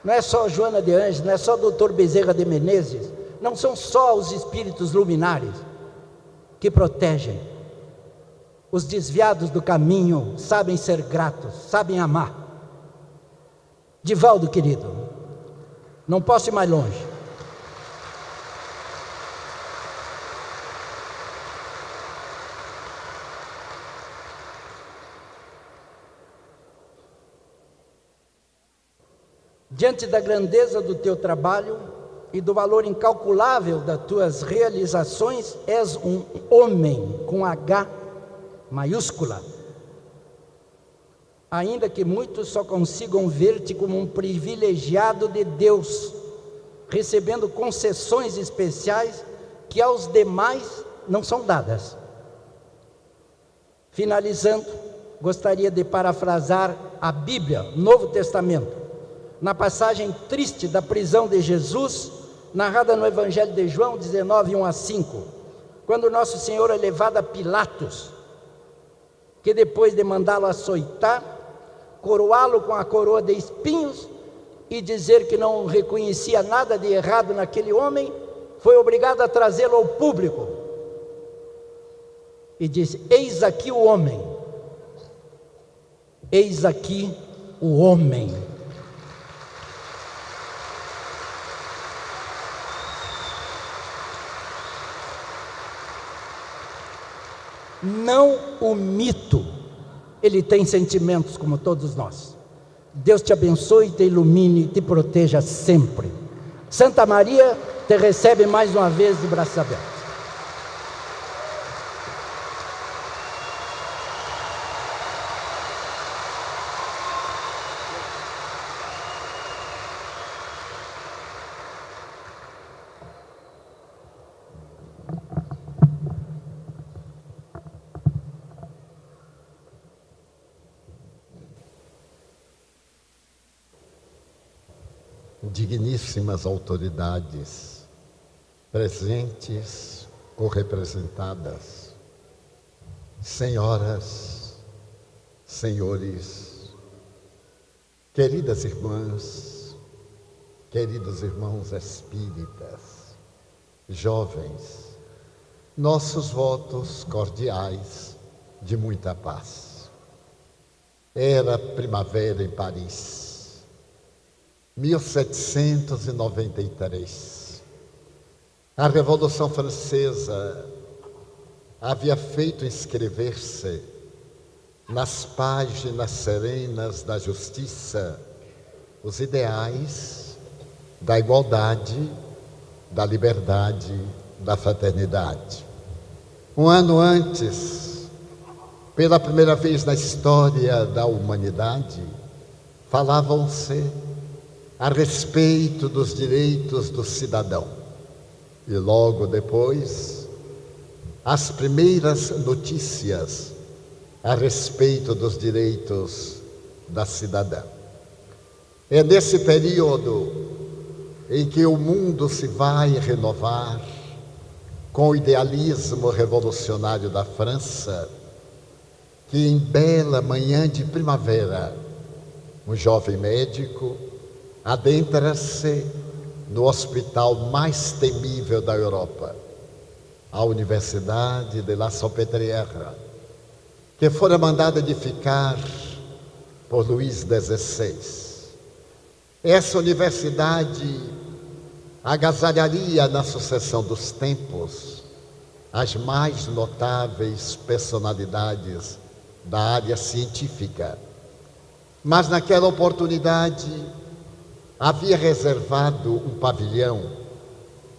não é só Joana de Anjos, não é só Dr. Bezerra de Menezes, não são só os espíritos luminares que protegem. Os desviados do caminho sabem ser gratos, sabem amar. Divaldo, querido, não posso ir mais longe. Diante da grandeza do teu trabalho e do valor incalculável das tuas realizações, és um homem com H maiúscula. Ainda que muitos só consigam ver-te como um privilegiado de Deus, recebendo concessões especiais que aos demais não são dadas. Finalizando, gostaria de parafrasar a Bíblia, Novo Testamento, na passagem triste da prisão de Jesus, narrada no Evangelho de João 19, 1-5, quando Nosso Senhor é levado a Pilatos, que depois de mandá-lo açoitar, coroá-lo com a coroa de espinhos e dizer que não reconhecia nada de errado naquele homem, foi obrigado a trazê-lo ao público e disse: eis aqui o homem, eis aqui o homem. Não o mito, ele tem sentimentos como todos nós. Deus te abençoe, te ilumine, te proteja sempre. Santa Maria te recebe mais uma vez de braços abertos. Digníssimas autoridades, presentes ou representadas, senhoras, senhores, queridas irmãs, queridos irmãos espíritas, jovens, nossos votos cordiais de muita paz. Era primavera em Paris, 1793. A Revolução Francesa havia feito inscrever-se nas páginas serenas da justiça os ideais da igualdade, da liberdade, da fraternidade. Um ano antes, pela primeira vez na história da humanidade, falavam-se a respeito dos direitos do cidadão. E logo depois, as primeiras notícias a respeito dos direitos da cidadã. É nesse período em que o mundo se vai renovar com o idealismo revolucionário da França, que em bela manhã de primavera, um jovem médico adentra-se no hospital mais temível da Europa, a Universidade de La Salpêtrière, que fora mandada edificar por Luís XVI. Essa universidade agasalharia na sucessão dos tempos as mais notáveis personalidades da área científica. Mas naquela oportunidade havia reservado um pavilhão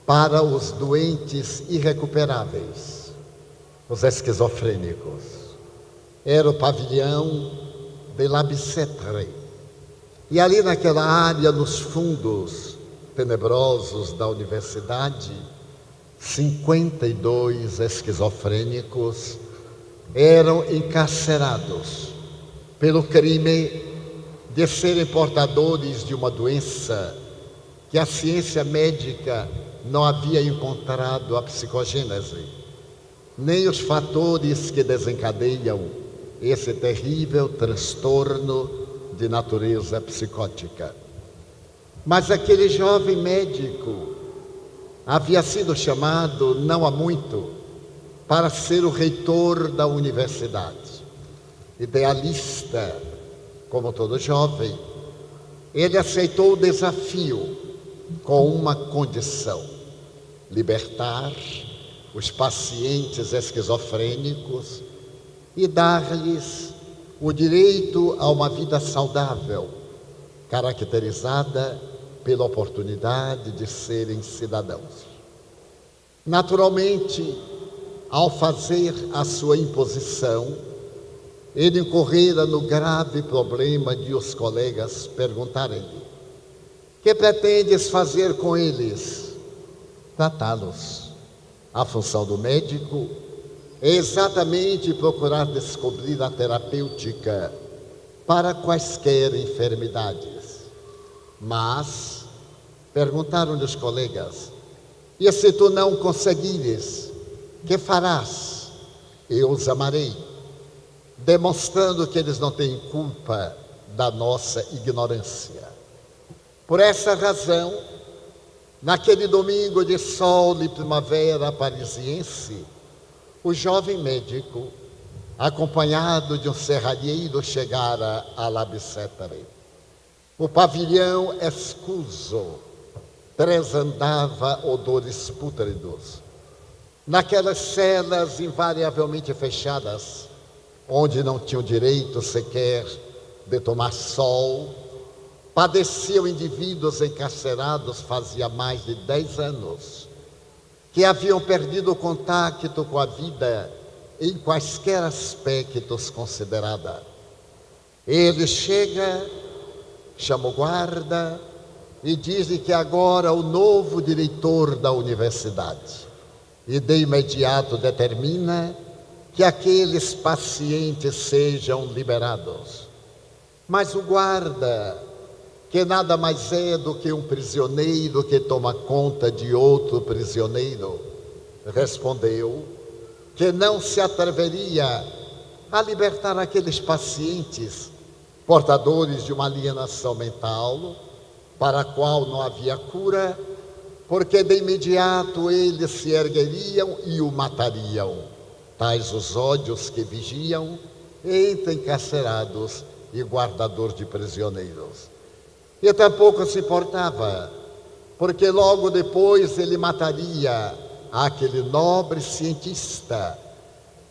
para os doentes irrecuperáveis, os esquizofrênicos. Era o pavilhão de La Bicêtre. E ali naquela área, nos fundos tenebrosos da universidade, 52 esquizofrênicos eram encarcerados pelo crime de serem portadores de uma doença que a ciência médica não havia encontrado a psicogênese, nem os fatores que desencadeiam esse terrível transtorno de natureza psicótica. Mas aquele jovem médico havia sido chamado, não há muito, para ser o reitor da universidade. Idealista, como todo jovem, ele aceitou o desafio com uma condição: libertar os pacientes esquizofrênicos e dar-lhes o direito a uma vida saudável, caracterizada pela oportunidade de serem cidadãos. Naturalmente, ao fazer a sua imposição, ele incorrera no grave problema de os colegas perguntarem-lhe: que pretendes fazer com eles? Tratá-los. A função do médico é exatamente procurar descobrir a terapêutica para quaisquer enfermidades. Mas, perguntaram-lhe os colegas: e se tu não conseguires, que farás? Eu os amarei, demonstrando que eles não têm culpa da nossa ignorância. Por essa razão, naquele domingo de sol e primavera parisiense, o jovem médico, acompanhado de um serralheiro, chegara a La Bicêtre. O pavilhão escuso transandava odores pútridos. Naquelas celas invariavelmente fechadas, onde não tinham direito sequer de tomar sol, padeciam indivíduos encarcerados fazia mais de 10 anos, que haviam perdido o contato com a vida em quaisquer aspectos considerada. Ele chega, chama o guarda e diz que agora o novo diretor da universidade, e de imediato determina que aqueles pacientes sejam liberados. Mas o guarda, que nada mais é do que um prisioneiro que toma conta de outro prisioneiro, respondeu que não se atreveria a libertar aqueles pacientes portadores de uma alienação mental, para a qual não havia cura, porque de imediato eles se ergueriam e o matariam. Tais os ódios que vigiam entre encarcerados e guardador de prisioneiros. E tampouco se importava, porque logo depois ele mataria aquele nobre cientista.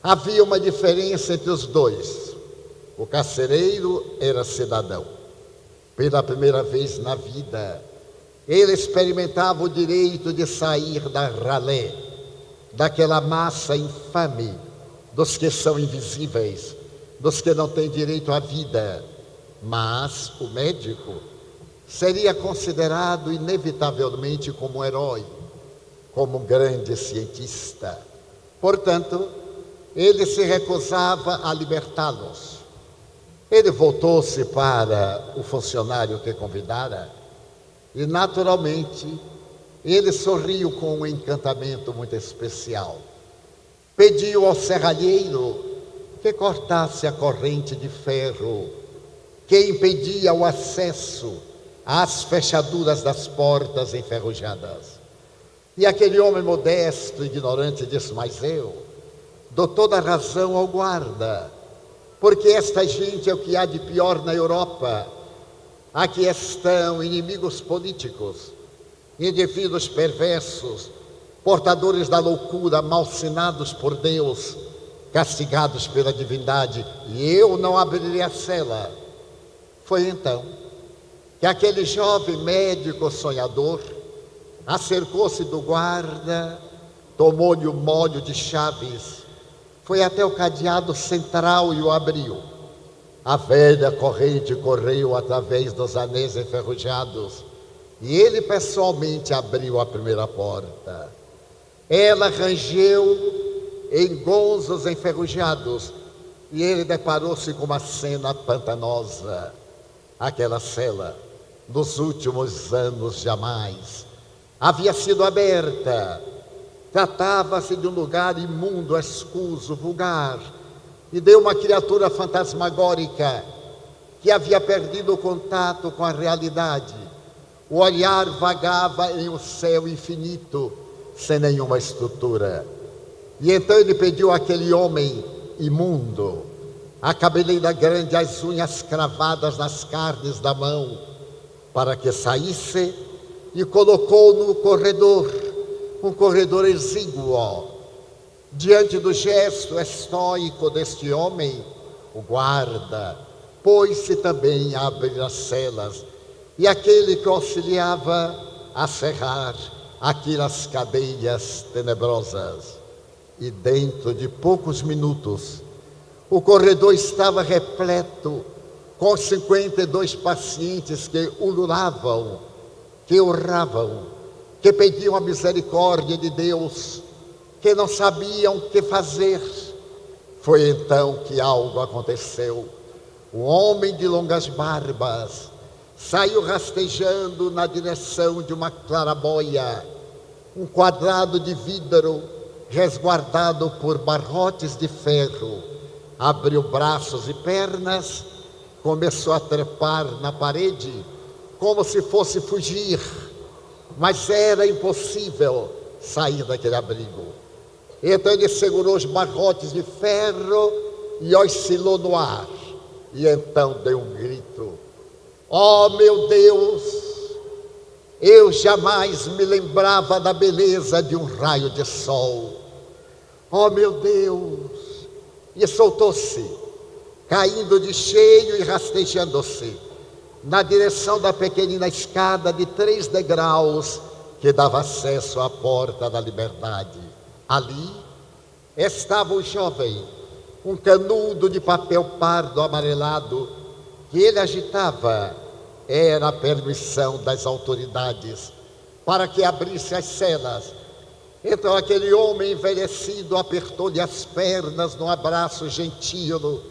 Havia uma diferença entre os dois. O carcereiro era cidadão. Pela primeira vez na vida, ele experimentava o direito de sair da ralé, daquela massa infame dos que são invisíveis, dos que não têm direito à vida. Mas o médico seria considerado inevitavelmente como um herói, como um grande cientista. Portanto, ele se recusava a libertá-los. Ele voltou-se para o funcionário que convidara e, naturalmente, ele sorriu com um encantamento muito especial. Pediu ao serralheiro que cortasse a corrente de ferro que impedia o acesso às fechaduras das portas enferrujadas. E aquele homem modesto, ignorante, disse: mas eu dou toda a razão ao guarda, porque esta gente é o que há de pior na Europa. Aqui estão inimigos políticos, indivíduos perversos, portadores da loucura, malsinados por Deus, castigados pela divindade, e eu não abrirei a cela. Foi então que aquele jovem médico sonhador acercou-se do guarda, tomou-lhe o molho de chaves, foi até o cadeado central e o abriu. A velha corrente correu através dos anéis enferrujados e ele pessoalmente abriu a primeira porta. Ela rangeu em gonzos enferrujados e ele deparou-se com uma cena pantanosa. Aquela cela, nos últimos anos jamais havia sido aberta. Tratava-se de um lugar imundo, escuso, vulgar, e de uma criatura fantasmagórica que havia perdido o contato com a realidade. O olhar vagava em um céu infinito, sem nenhuma estrutura. E então ele pediu àquele homem imundo, a cabeleira grande, as unhas cravadas nas carnes da mão, para que saísse, e colocou no corredor, um corredor exíguo. Diante do gesto estoico deste homem, o guarda pôs-se também a abrir as celas, e aquele que auxiliava a cerrar aquelas cadeias tenebrosas. E dentro de poucos minutos, o corredor estava repleto com 52 pacientes que ululavam, que urravam, que pediam a misericórdia de Deus, que não sabiam o que fazer. Foi então que algo aconteceu. Um homem de longas barbas saiu rastejando na direção de uma claraboia, um quadrado de vidro resguardado por barrotes de ferro. Abriu braços e pernas, começou a trepar na parede, como se fosse fugir, mas era impossível sair daquele abrigo. Então ele segurou os barrotes de ferro e oscilou no ar. E então deu um grito: "Oh, meu Deus, eu jamais me lembrava da beleza de um raio de sol. Oh, meu Deus!" E soltou-se, caindo de cheio e rastejando-se na direção da pequenina escada de 3 degraus que dava acesso à porta da liberdade. Ali estava o jovem, um canudo de papel pardo amarelado que ele agitava. Era a permissão das autoridades para que abrisse as celas. Então aquele homem envelhecido apertou-lhe as pernas num abraço gentil,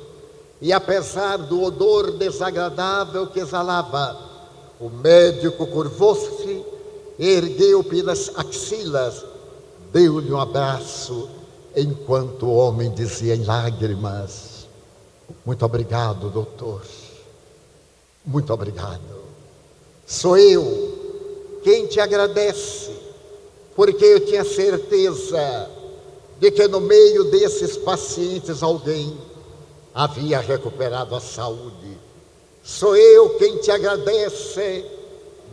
e apesar do odor desagradável que exalava, o médico curvou-se, ergueu pelas axilas, deu-lhe um abraço, enquanto o homem dizia em lágrimas: "Muito obrigado, doutor, muito obrigado. Sou eu quem te agradece, porque eu tinha certeza de que no meio desses pacientes alguém havia recuperado a saúde. Sou eu quem te agradece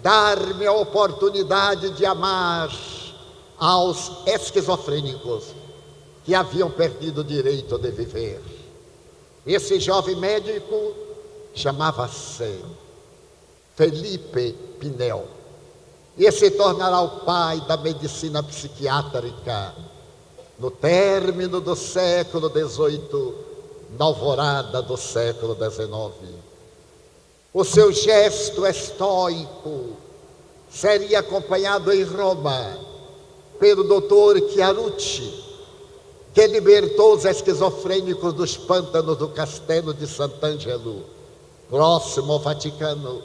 dar-me a oportunidade de amar aos esquizofrênicos que haviam perdido o direito de viver." Esse jovem médico chamava-se Felipe Pinel, e se tornará o pai da medicina psiquiátrica no término do século XVIII, na alvorada do século XIX. O seu gesto estoico seria acompanhado em Roma pelo doutor Chiarucci, que libertou os esquizofrênicos dos pântanos do castelo de Sant'Angelo, próximo ao Vaticano,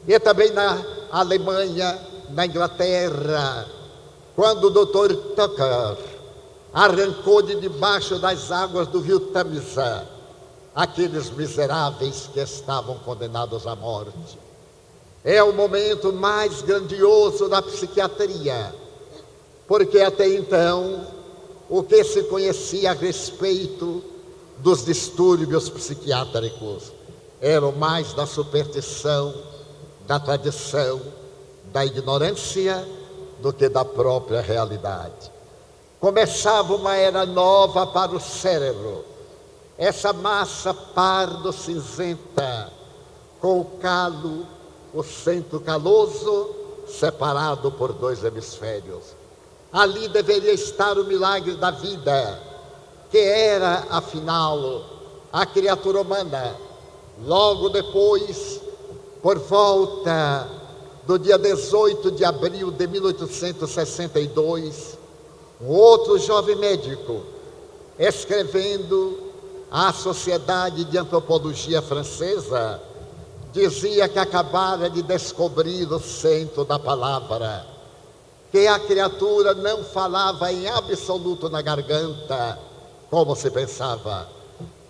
e também na Alemanha, na Inglaterra, quando o doutor Tucker arrancou de debaixo das águas do rio Tamisa aqueles miseráveis que estavam condenados à morte. É o momento mais grandioso da psiquiatria, porque até então o que se conhecia a respeito dos distúrbios psiquiátricos era mais da superstição, da tradição, da ignorância, do que da própria realidade. Começava uma era nova para o cérebro, essa massa pardo-cinzenta, com o calo, o centro caloso, separado por 2 hemisférios. Ali deveria estar o milagre da vida, que era, afinal, a criatura humana. Logo depois, por volta do dia 18 de abril de 1862, um outro jovem médico, escrevendo à Sociedade de Antropologia Francesa, dizia que acabara de descobrir o centro da palavra, que a criatura não falava em absoluto na garganta, como se pensava,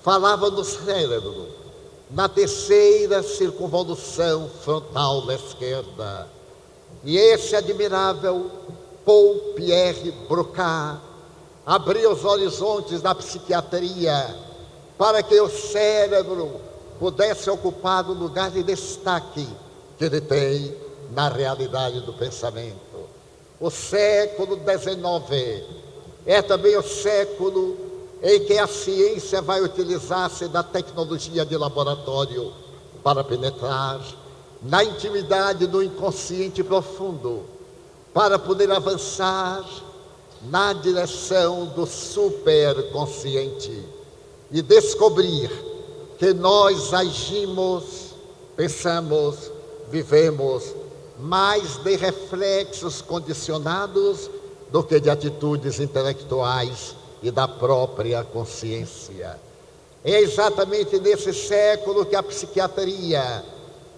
falava no cérebro, na terceira circunvolução frontal da esquerda. E esse admirável Paul Pierre Broca abriu os horizontes da psiquiatria para que o cérebro pudesse ocupar o lugar de destaque que ele tem na realidade do pensamento. O século XIX é também o século em que a ciência vai utilizar-se da tecnologia de laboratório para penetrar na intimidade do inconsciente profundo, para poder avançar na direção do superconsciente e descobrir que nós agimos, pensamos, vivemos mais de reflexos condicionados do que de atitudes intelectuais e da própria consciência. É exatamente nesse século que a psiquiatria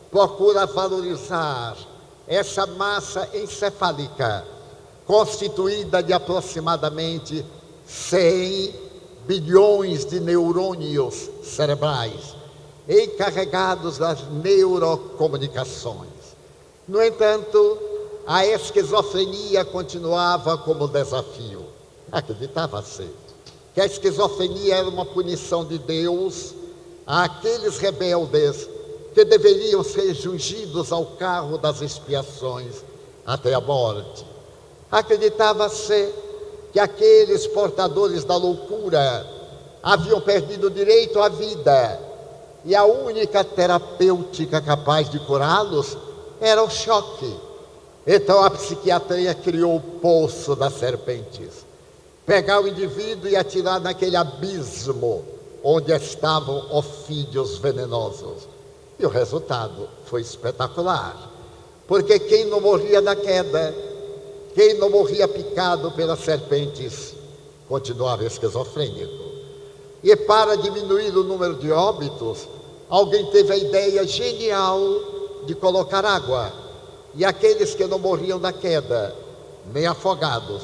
procura valorizar essa massa encefálica constituída de aproximadamente 100 bilhões de neurônios cerebrais encarregados das neurocomunicações. No entanto, a esquizofrenia continuava como desafio. Acreditava-se que a esquizofrenia era uma punição de Deus àqueles rebeldes que deveriam ser jungidos ao carro das expiações até a morte. Acreditava-se que aqueles portadores da loucura haviam perdido o direito à vida e a única terapêutica capaz de curá-los era o choque. Então a psiquiatria criou o poço das serpentes. Pegar o indivíduo e atirar naquele abismo onde estavam ofídeos venenosos. E o resultado foi espetacular. Porque quem não morria da queda, quem não morria picado pelas serpentes, continuava esquizofrênico. E para diminuir o número de óbitos, alguém teve a ideia genial de colocar água. E aqueles que não morriam da queda, nem afogados,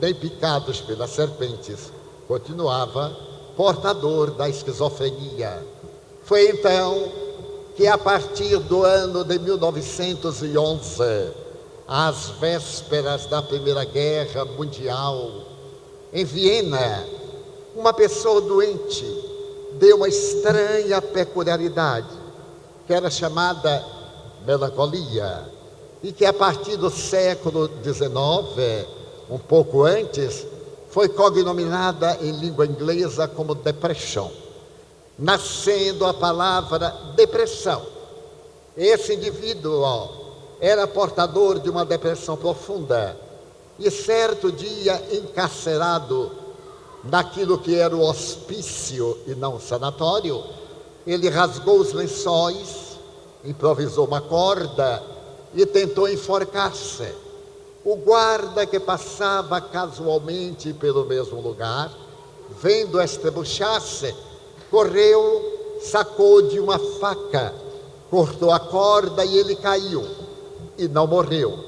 nem picados pelas serpentes, continuava portador da esquizofrenia. Foi então que, a partir do ano de 1911, às vésperas da Primeira Guerra Mundial, em Viena, uma pessoa doente deu uma estranha peculiaridade, que era chamada melancolia, e que a partir do século XIX, um pouco antes, foi cognominada em língua inglesa como depression, nascendo a palavra depressão. Esse indivíduo era portador de uma depressão profunda e certo dia, encarcerado naquilo que era o hospício e não o sanatório, ele rasgou os lençóis, improvisou uma corda e tentou enforcar-se. O guarda que passava casualmente pelo mesmo lugar, vendo estrebuchar-se, correu, sacou de uma faca, cortou a corda e ele caiu e não morreu.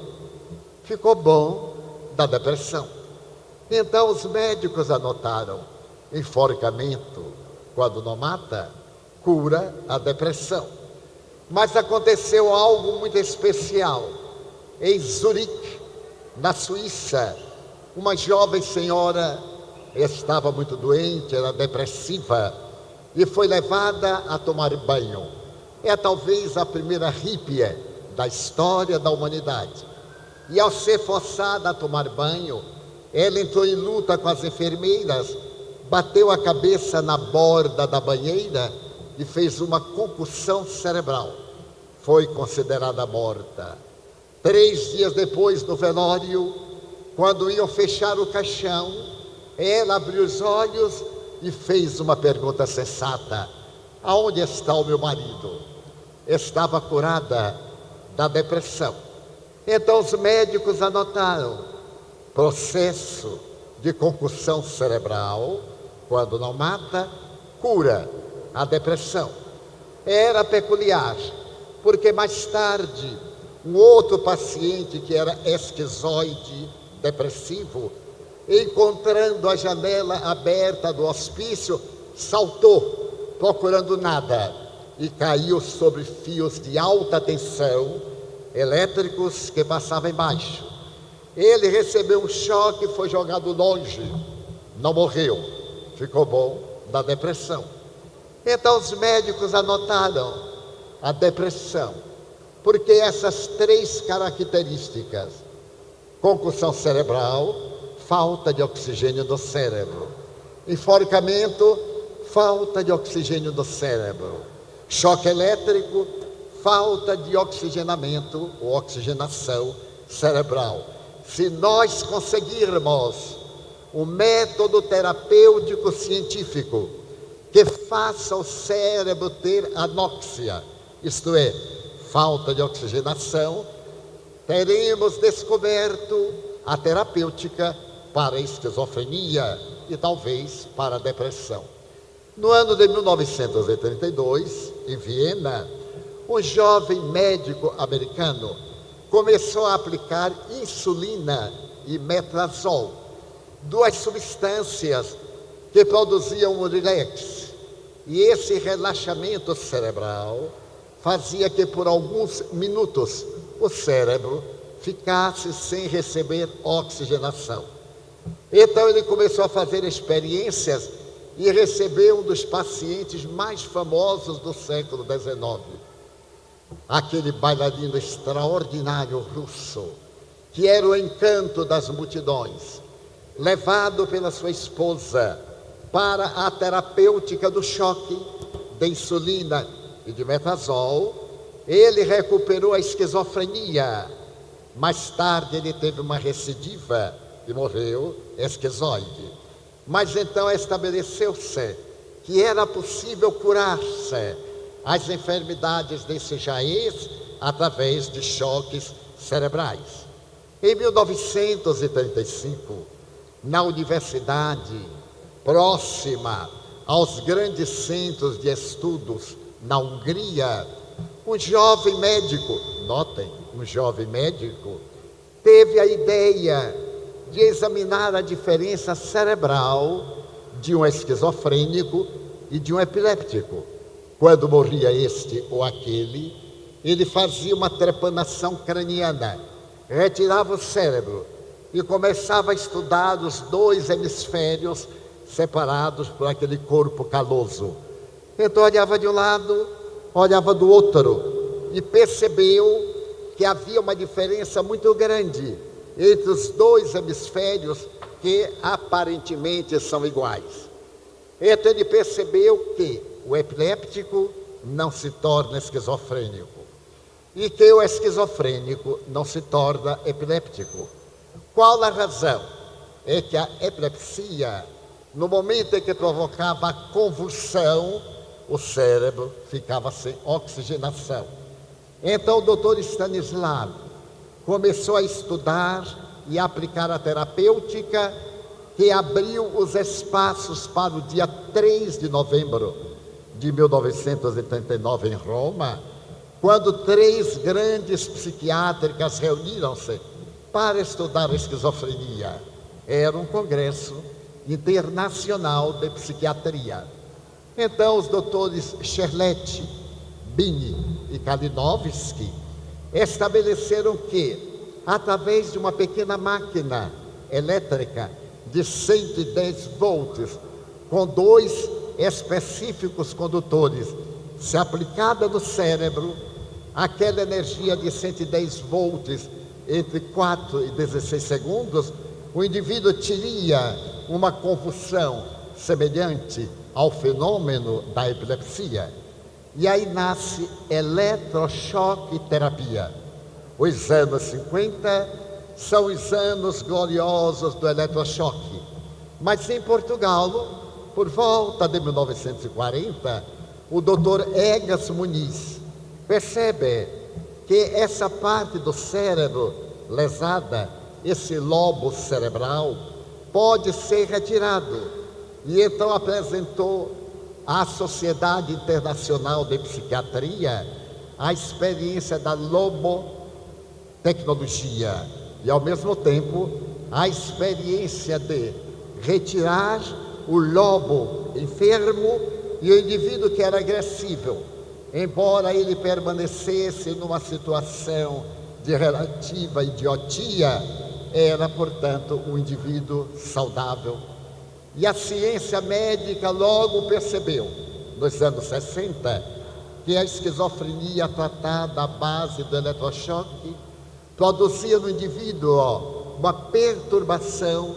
Ficou bom da depressão. Então os médicos anotaram: enforcamento, quando não mata, cura a depressão. Mas aconteceu algo muito especial. Em Zurique, na Suíça, uma jovem senhora estava muito doente, era depressiva, e foi levada a tomar banho. É talvez a primeira hippie da história da humanidade. E ao ser forçada a tomar banho, ela entrou em luta com as enfermeiras, bateu a cabeça na borda da banheira e fez uma concussão cerebral. Foi considerada morta. 3 dias depois, no velório, quando iam fechar o caixão, ela abriu os olhos e fez uma pergunta sensata: aonde está o meu marido? Estava curada da depressão. Então os médicos anotaram: processo de concussão cerebral, quando não mata, cura a depressão. Era peculiar, porque mais tarde, um outro paciente que era esquizoide, depressivo, encontrando a janela aberta do hospício, saltou, procurando nada, e caiu sobre fios de alta tensão elétricos que passavam embaixo. Ele recebeu um choque e foi jogado longe. Não morreu, ficou bom da depressão. Então os médicos anotaram a depressão, porque essas 3 características: concussão cerebral, falta de oxigênio no cérebro; enforcamento, falta de oxigênio no cérebro; choque elétrico, falta de oxigenamento ou oxigenação cerebral. Se nós conseguirmos um método terapêutico científico que faça o cérebro ter anóxia, isto é, falta de oxigenação, teremos descoberto a terapêutica para a esquizofrenia e talvez para a depressão. No ano de 1932, em Viena, um jovem médico americano começou a aplicar insulina e metrazol, 2 substâncias que produziam um relax. E esse relaxamento cerebral fazia que por alguns minutos o cérebro ficasse sem receber oxigenação. Então ele começou a fazer experiências e recebeu um dos pacientes mais famosos do século XIX, aquele bailarino extraordinário russo, que era o encanto das multidões, levado pela sua esposa para a terapêutica do choque, de insulina e de metrazol. Ele recuperou a esquizofrenia. Mais tarde ele teve uma recidiva e morreu esquizoide. Mas então estabeleceu-se que era possível curar-se as enfermidades desse jaez através de choques cerebrais. Em 1935, na universidade próxima aos grandes centros de estudos na Hungria, um jovem médico, notem, um jovem médico, teve a ideia de examinar a diferença cerebral de um esquizofrênico e de um epiléptico. Quando morria este ou aquele, ele fazia uma trepanação craniana, retirava o cérebro e começava a estudar os 2 hemisférios separados por aquele corpo caloso. Então olhava de um lado, olhava do outro e percebeu que havia uma diferença muito grande entre os 2 hemisférios que aparentemente são iguais. Então ele percebeu que o epiléptico não se torna esquizofrênico e que o esquizofrênico não se torna epiléptico. Qual a razão? É que a epilepsia, no momento em que provocava a convulsão, o cérebro ficava sem oxigenação. Então o doutor Stanislav começou a estudar e aplicar a terapêutica, que abriu os espaços para o dia 3 de novembro de 1939 em Roma, quando 3 grandes psiquiátricas reuniram-se para estudar a esquizofrenia. Era um congresso internacional de psiquiatria. Então os doutores Scherletti, Bini e Kalinowski estabeleceram que, através de uma pequena máquina elétrica de 110 volts, com 2 específicos condutores, se aplicada no cérebro, aquela energia de 110 volts entre 4 e 16 segundos, o indivíduo teria uma convulsão semelhante ao fenômeno da epilepsia. E aí nasce eletrochoque terapia. Os anos 50 são os anos gloriosos do eletrochoque. Mas em Portugal, por volta de 1940, o doutor Egas Muniz percebe que essa parte do cérebro lesada, esse lobo cerebral, pode ser retirado. E então apresentou à Sociedade Internacional de Psiquiatria a experiência da lobotecnologia e, ao mesmo tempo, a experiência de retirar o lobo enfermo e o indivíduo que era agressivo, embora ele permanecesse numa situação de relativa idiotia, era, portanto, um indivíduo saudável. E a ciência médica logo percebeu, nos anos 60, que a esquizofrenia tratada à base do eletrochoque produzia no indivíduo uma perturbação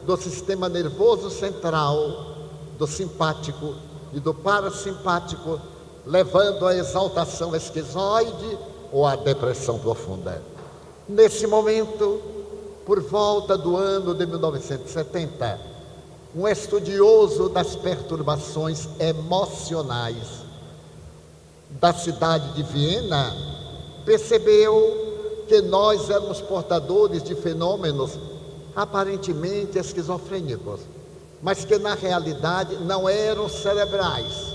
do sistema nervoso central, do simpático e do parasimpático, levando à exaltação esquizoide ou à depressão profunda. Nesse momento, por volta do ano de 1970, um estudioso das perturbações emocionais da cidade de Viena percebeu que nós éramos portadores de fenômenos aparentemente esquizofrênicos, mas que na realidade não eram cerebrais,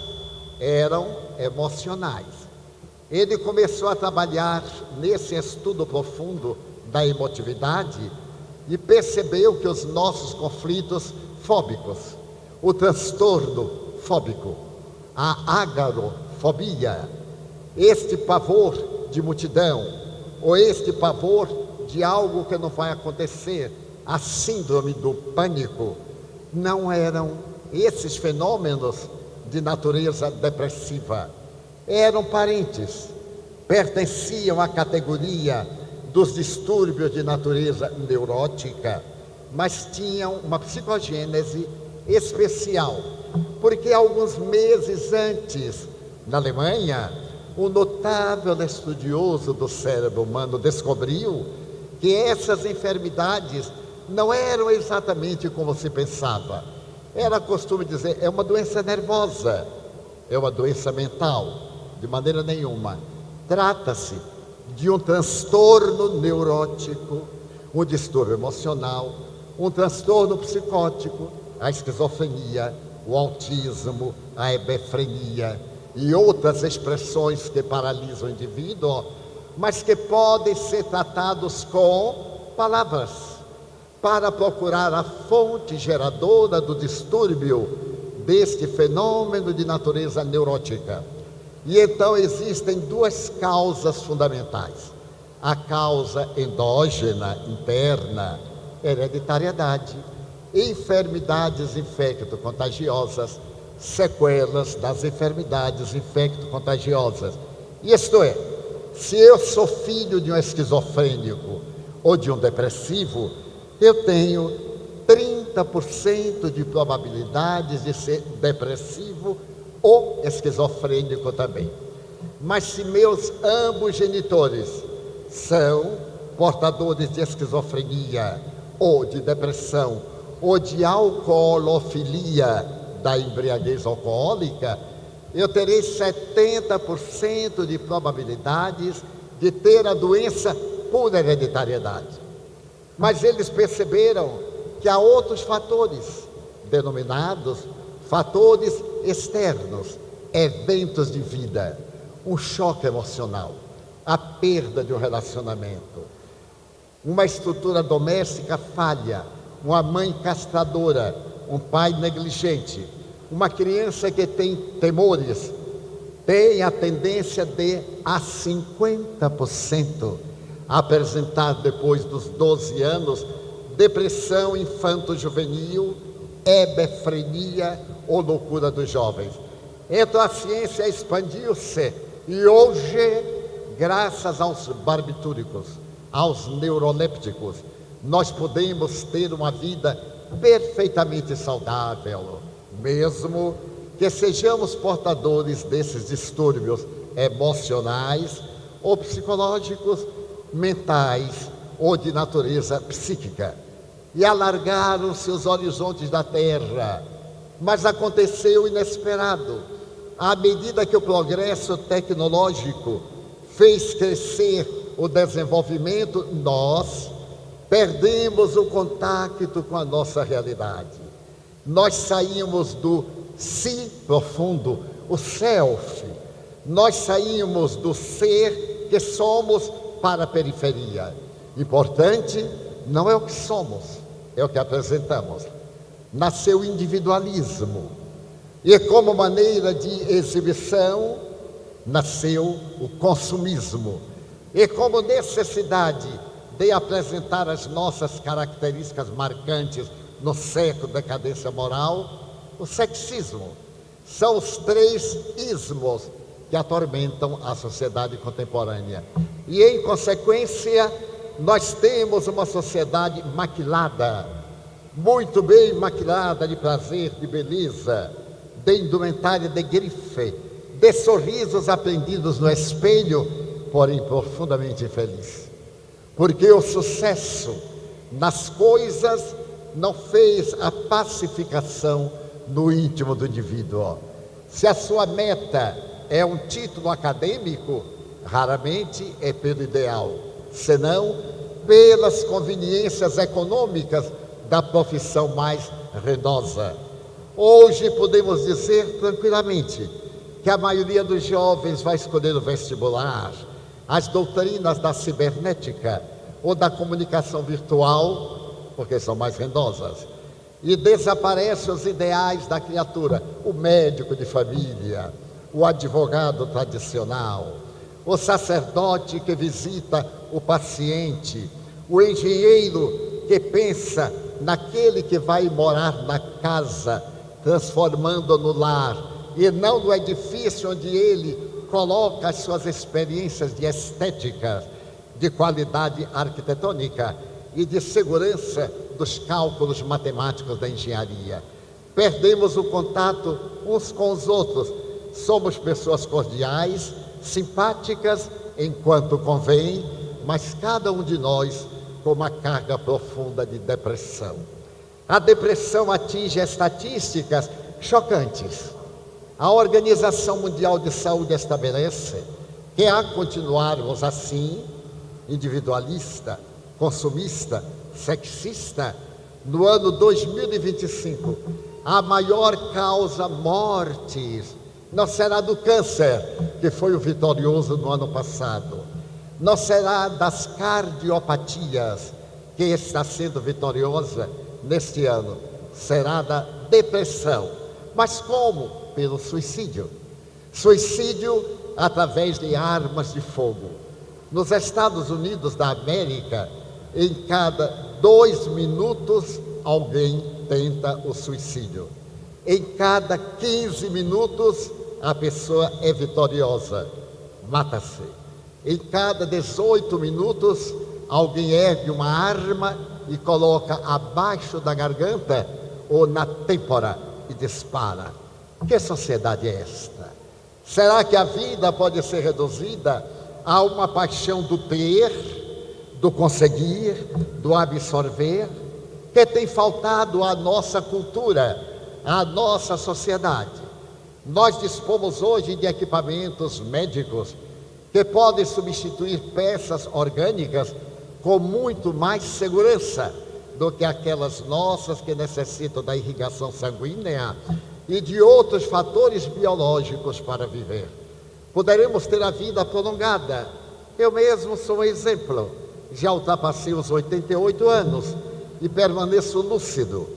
eram emocionais. Ele começou a trabalhar nesse estudo profundo da emotividade e percebeu que os nossos conflitos fóbicos, o transtorno fóbico, a agorafobia, este pavor de multidão, ou este pavor de algo que não vai acontecer, a síndrome do pânico, não eram esses fenômenos de natureza depressiva, eram parentes, pertenciam à categoria dos distúrbios de natureza neurótica, mas tinham uma psicogênese especial, porque alguns meses antes, na Alemanha, um notável estudioso do cérebro humano descobriu que essas enfermidades não eram exatamente como se pensava. Era costume dizer, é uma doença nervosa, é uma doença mental, de maneira nenhuma. Trata-se de um transtorno neurótico, um distúrbio emocional, um transtorno psicótico, a esquizofrenia, o autismo, a hebefrenia e outras expressões que paralisam o indivíduo, mas que podem ser tratados com palavras, para procurar a fonte geradora do distúrbio deste fenômeno de natureza neurótica. E então existem duas causas fundamentais: a causa endógena, interna, hereditariedade, enfermidades infecto-contagiosas, sequelas das enfermidades infecto-contagiosas. Isto é, se eu sou filho de um esquizofrênico ou de um depressivo, eu tenho 30% de probabilidades de ser depressivo ou esquizofrênico também. Mas se meus ambos genitores são portadores de esquizofrenia ou de depressão ou de alcoolofilia, da embriaguez alcoólica, eu terei 70% de probabilidades de ter a doença por hereditariedade. Mas eles perceberam que há outros fatores, denominados fatores externos, eventos de vida, um choque emocional, a perda de um relacionamento, uma estrutura doméstica falha, uma mãe castradora, um pai negligente, uma criança que tem temores, tem a tendência de, a 50%, apresentar depois dos 12 anos, depressão infanto-juvenil, hebefrenia ou loucura dos jovens. Então a ciência expandiu-se e hoje, graças aos barbitúricos, aos neurolépticos, nós podemos ter uma vida perfeitamente saudável, mesmo que sejamos portadores desses distúrbios emocionais ou psicológicos, mentais ou de natureza psíquica. E alargaram-se os horizontes da Terra, mas aconteceu o inesperado. À medida que o progresso tecnológico fez crescer o desenvolvimento, nós perdemos o contato com a nossa realidade. Nós saímos do si profundo, o self. Nós saímos do ser que somos para a periferia. Importante não é o que somos, é o que apresentamos. Nasceu o individualismo. E como maneira de exibição, nasceu o consumismo. E como necessidade de apresentar as nossas características marcantes no século da decadência moral, o sexismo. São os 3 ismos que atormentam a sociedade contemporânea. E, em consequência, nós temos uma sociedade maquilada, muito bem maquilada de prazer, de beleza, de indumentária de grife, de sorrisos aprendidos no espelho, porém profundamente infeliz. Porque o sucesso nas coisas não fez a pacificação no íntimo do indivíduo. Se a sua meta é um título acadêmico, raramente é pelo ideal, senão pelas conveniências econômicas da profissão mais renosa. Hoje podemos dizer tranquilamente que a maioria dos jovens vai escolher o vestibular, as doutrinas da cibernética ou da comunicação virtual, porque são mais rendosas, e desaparecem os ideais da criatura, o médico de família, o advogado tradicional, o sacerdote que visita o paciente, o engenheiro que pensa naquele que vai morar na casa, transformando no lar, e não no edifício onde ele coloca as suas experiências de estética, de qualidade arquitetônica e de segurança dos cálculos matemáticos da engenharia. Perdemos o contato uns com os outros. Somos pessoas cordiais, simpáticas enquanto convém, mas cada um de nós com uma carga profunda de depressão. A depressão atinge estatísticas chocantes. A Organização Mundial de Saúde estabelece que, a continuarmos assim, individualista, consumista, sexista, no ano 2025, a maior causa mortes não será do câncer, que foi o vitorioso no ano passado, não será das cardiopatias, que está sendo vitoriosa neste ano, será da depressão. Mas como? Pelo suicídio. Suicídio através de armas de fogo. Nos Estados Unidos da América, em cada 2 minutos, alguém tenta o suicídio. Em cada 15 minutos, a pessoa é vitoriosa, mata-se. Em cada 18 minutos, alguém ergue uma arma e coloca abaixo da garganta ou na têmpora e dispara. Que sociedade é esta? Será que a vida pode ser reduzida a uma paixão do ter, do conseguir, do absorver, que tem faltado à nossa cultura, à nossa sociedade? Nós dispomos hoje de equipamentos médicos que podem substituir peças orgânicas com muito mais segurança do que aquelas nossas que necessitam da irrigação sanguínea e de outros fatores biológicos para viver. Poderemos ter a vida prolongada. Eu mesmo sou um exemplo. Já ultrapassei os 88 anos e permaneço lúcido,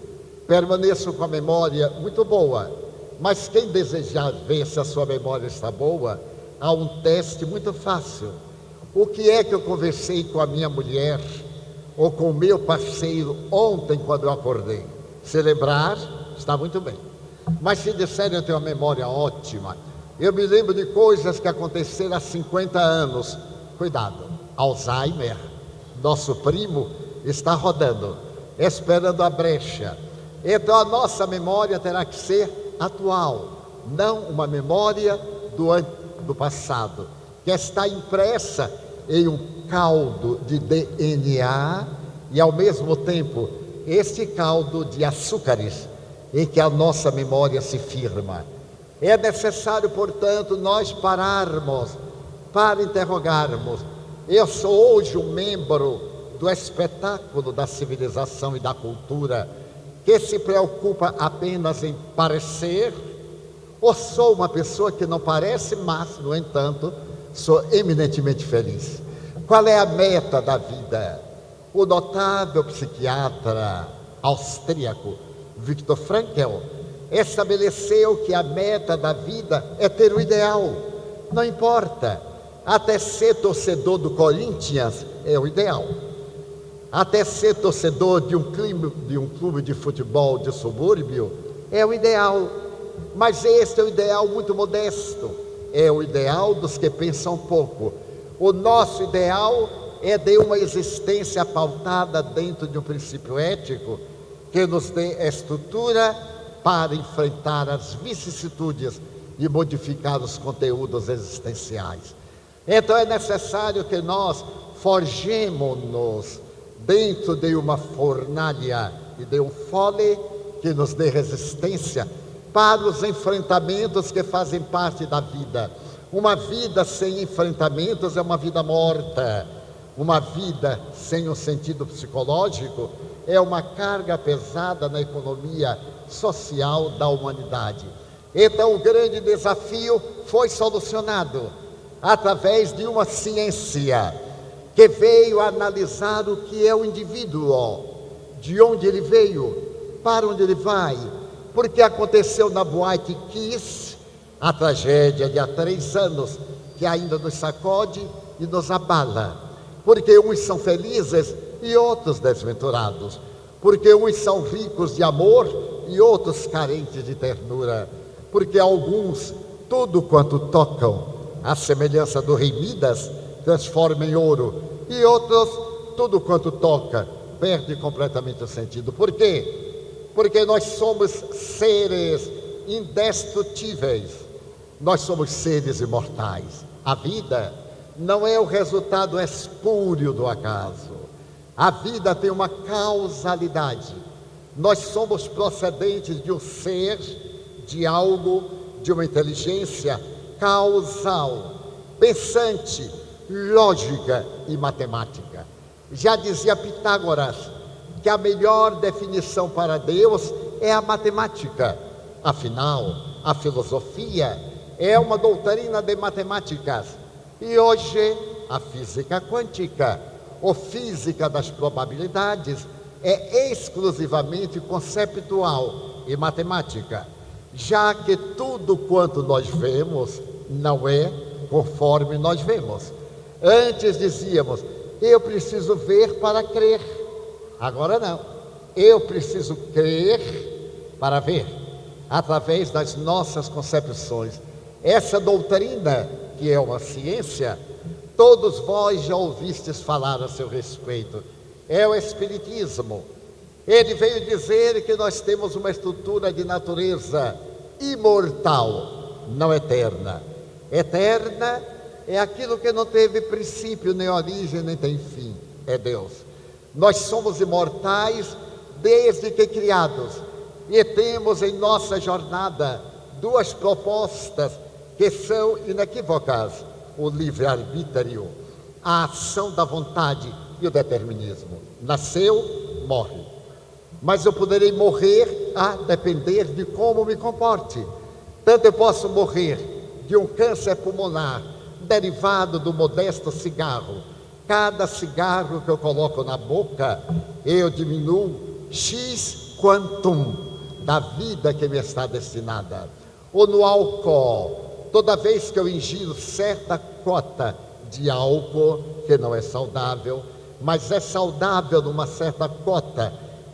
permaneço com a memória muito boa. Mas quem desejar ver se a sua memória está boa, há um teste muito fácil. O que é que eu conversei com a minha mulher ou com o meu parceiro ontem quando eu acordei? Se lembrar, está muito bem. Mas se disserem eu tenho uma memória ótima, eu me lembro de coisas que aconteceram há 50 anos. Cuidado, Alzheimer, nosso primo, está rodando, esperando a brecha. Então a nossa memória terá que ser atual, não uma memória do passado, que está impressa em um caldo de DNA e ao mesmo tempo este caldo de açúcares em que a nossa memória se firma. É necessário, portanto, nós pararmos para interrogarmos. Eu sou hoje um membro do espetáculo da civilização e da cultura que se preocupa apenas em parecer, ou sou uma pessoa que não parece, mas, no entanto, sou eminentemente feliz? Qual é a meta da vida? O notável psiquiatra austríaco Viktor Frankl estabeleceu que a meta da vida é ter o ideal. Não importa Até ser torcedor do Corinthians é o ideal. Até ser torcedor de um clube de futebol de subúrbio é o ideal. Mas este é o ideal muito modesto. É o ideal dos que pensam pouco. O nosso ideal é de uma existência pautada dentro de um princípio ético que nos dê estrutura para enfrentar as vicissitudes e modificar os conteúdos existenciais. Então é necessário que nós forjemos-nos dentro de uma fornalha e de um fole que nos dê resistência para os enfrentamentos que fazem parte da vida. Uma vida sem enfrentamentos é uma vida morta. Uma vida sem um sentido psicológico é uma carga pesada na economia social da humanidade. Então o grande desafio foi solucionado através de uma ciência que veio analisar o que é o indivíduo, de onde ele veio, para onde ele vai, porque aconteceu na Boate Kiss a tragédia de há 3 anos, que ainda nos sacode e nos abala, porque uns são felizes e outros desventurados, porque uns são ricos de amor e outros carentes de ternura, porque alguns, tudo quanto tocam, à semelhança do rei Midas, transforma em ouro, e outros, tudo quanto toca, perde completamente o sentido. Por quê? Porque nós somos seres indestrutíveis, nós somos seres imortais. A vida não é o resultado espúrio do acaso, a vida tem uma causalidade. Nós somos procedentes de um ser, de algo, de uma inteligência causal, pensante, lógica e matemática. Já dizia Pitágoras que a melhor definição para Deus é a matemática. Afinal, a filosofia é uma doutrina de matemáticas. E hoje, a física quântica, ou física das probabilidades, é exclusivamente conceptual e matemática, já que tudo quanto nós vemos não é conforme nós vemos. Antes dizíamos, eu preciso ver para crer. Agora não, eu preciso crer para ver, através das nossas concepções. Essa doutrina, que é uma ciência, todos vós já ouvistes falar a seu respeito, é o Espiritismo. Ele veio dizer que nós temos uma estrutura de natureza imortal, não eterna. Eterna é aquilo que não teve princípio, nem origem, nem tem fim, é Deus. Nós somos imortais desde que criados, e temos em nossa jornada 2 propostas que são inequívocas: o livre-arbítrio, a ação da vontade e o determinismo. Nasceu, morre. Mas eu poderei morrer a depender de como me comporte. Tanto eu posso morrer de um câncer pulmonar derivado do modesto cigarro. Cada cigarro que eu coloco na boca, eu diminuo X quantum da vida que me está destinada. Ou no álcool, toda vez que eu ingiro certa cota de álcool, que não é saudável, mas é saudável numa certa cota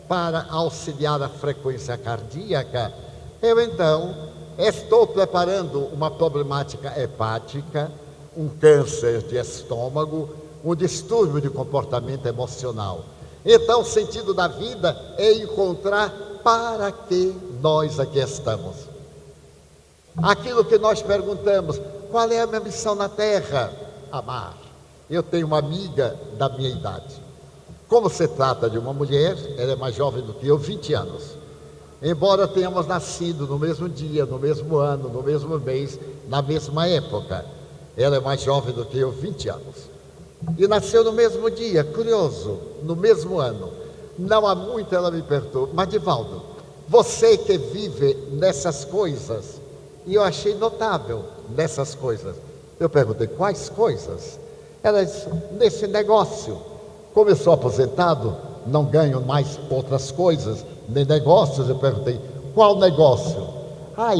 para auxiliar a frequência cardíaca, eu então estou preparando uma problemática hepática, um câncer de estômago, um distúrbio de comportamento emocional. Então o sentido da vida é encontrar para que nós aqui estamos. Aquilo que nós perguntamos, qual é a minha missão na Terra? Amar. Eu tenho uma amiga da minha idade. Como se trata de uma mulher, ela é mais jovem do que eu, 20 anos. Embora tenhamos nascido no mesmo dia, no mesmo ano, no mesmo mês, na mesma época. Ela é mais jovem do que eu, 20 anos. E nasceu no mesmo dia, curioso, no mesmo ano. Não há muito ela me perguntou, mas Divaldo, você que vive nessas coisas, e eu achei notável nessas coisas. Eu perguntei, quais coisas? Ela disse, nesse negócio. Como eu sou aposentado, não ganho mais outras coisas, nem negócios. Eu perguntei, qual negócio?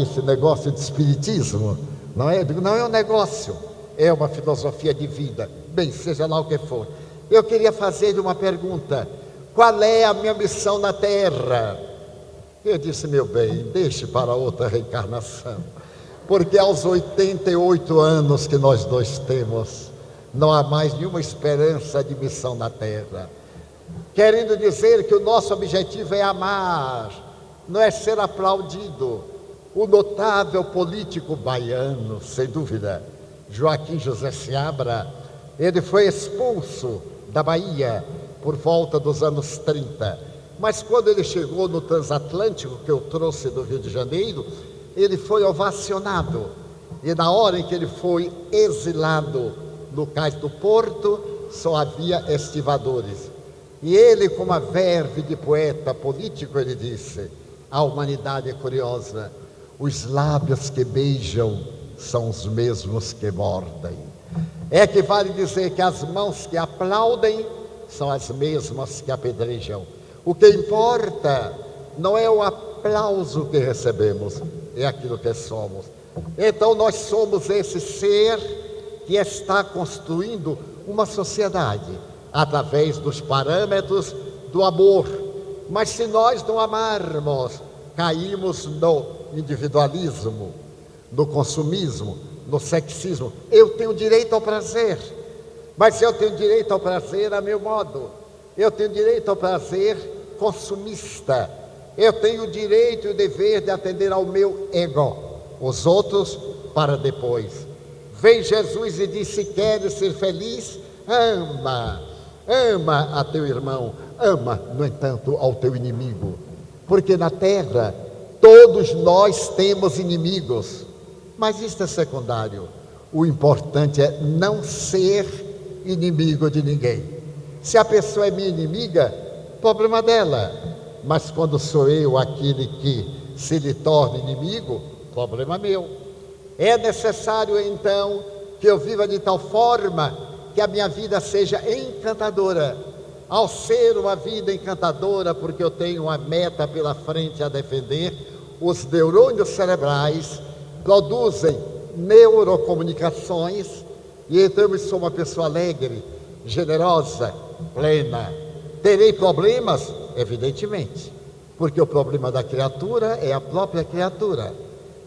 Esse negócio de espiritismo, não é? Eu digo, não é um negócio, é uma filosofia de vida. Bem, seja lá o que for. Eu queria fazer uma pergunta: qual é a minha missão na Terra? Eu disse, meu bem, deixe para outra reencarnação, porque aos 88 anos que nós dois temos, não há mais nenhuma esperança de missão na Terra. Querendo dizer que o nosso objetivo é amar, não é ser aplaudido. O notável político baiano, sem dúvida, Joaquim José Seabra, ele foi expulso da Bahia por volta dos anos 30. Mas quando ele chegou no transatlântico, que eu trouxe do Rio de Janeiro, ele foi ovacionado. E na hora em que ele foi exilado no cais do Porto, só havia estivadores. E ele, com uma verve de poeta político, ele disse: a humanidade é curiosa, os lábios que beijam são os mesmos que mordem. É que vale dizer que as mãos que aplaudem são as mesmas que apedrejam. O que importa não é o aplauso que recebemos, é aquilo que somos. Então nós somos esse ser que está construindo uma sociedade através dos parâmetros do amor. Mas se nós não amarmos, caímos no individualismo, no consumismo, no sexismo. Eu tenho direito ao prazer, mas eu tenho direito ao prazer a meu modo. Eu tenho direito ao prazer consumista. Eu tenho o direito e o dever de atender ao meu ego, os outros para depois. Vem Jesus e diz: se queres ser feliz, ama a teu irmão, ama, no entanto, ao teu inimigo. Porque na terra todos nós temos inimigos, mas isso é secundário. O importante é não ser inimigo de ninguém. Se a pessoa é minha inimiga, problema dela. Mas quando sou eu aquele que se lhe torna inimigo, problema meu. É necessário então que eu viva de tal forma que a minha vida seja encantadora. Ao ser uma vida encantadora, porque eu tenho uma meta pela frente a defender, os neurônios cerebrais produzem neurocomunicações, e então eu sou uma pessoa alegre, generosa, plena. Terei problemas? Evidentemente, porque o problema da criatura é a própria criatura.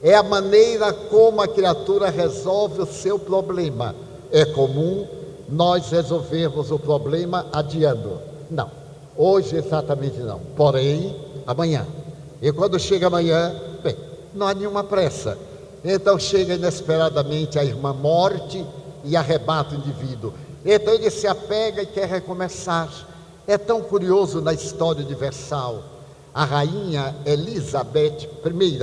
É a maneira como a criatura resolve o seu problema. É comum nós resolvermos o problema adiando. Não, hoje exatamente não, porém amanhã. E quando chega amanhã, bem, não há nenhuma pressa. Então chega inesperadamente a irmã morte e arrebata o indivíduo. Então ele se apega e quer recomeçar. É tão curioso na história universal. A rainha Elizabeth I,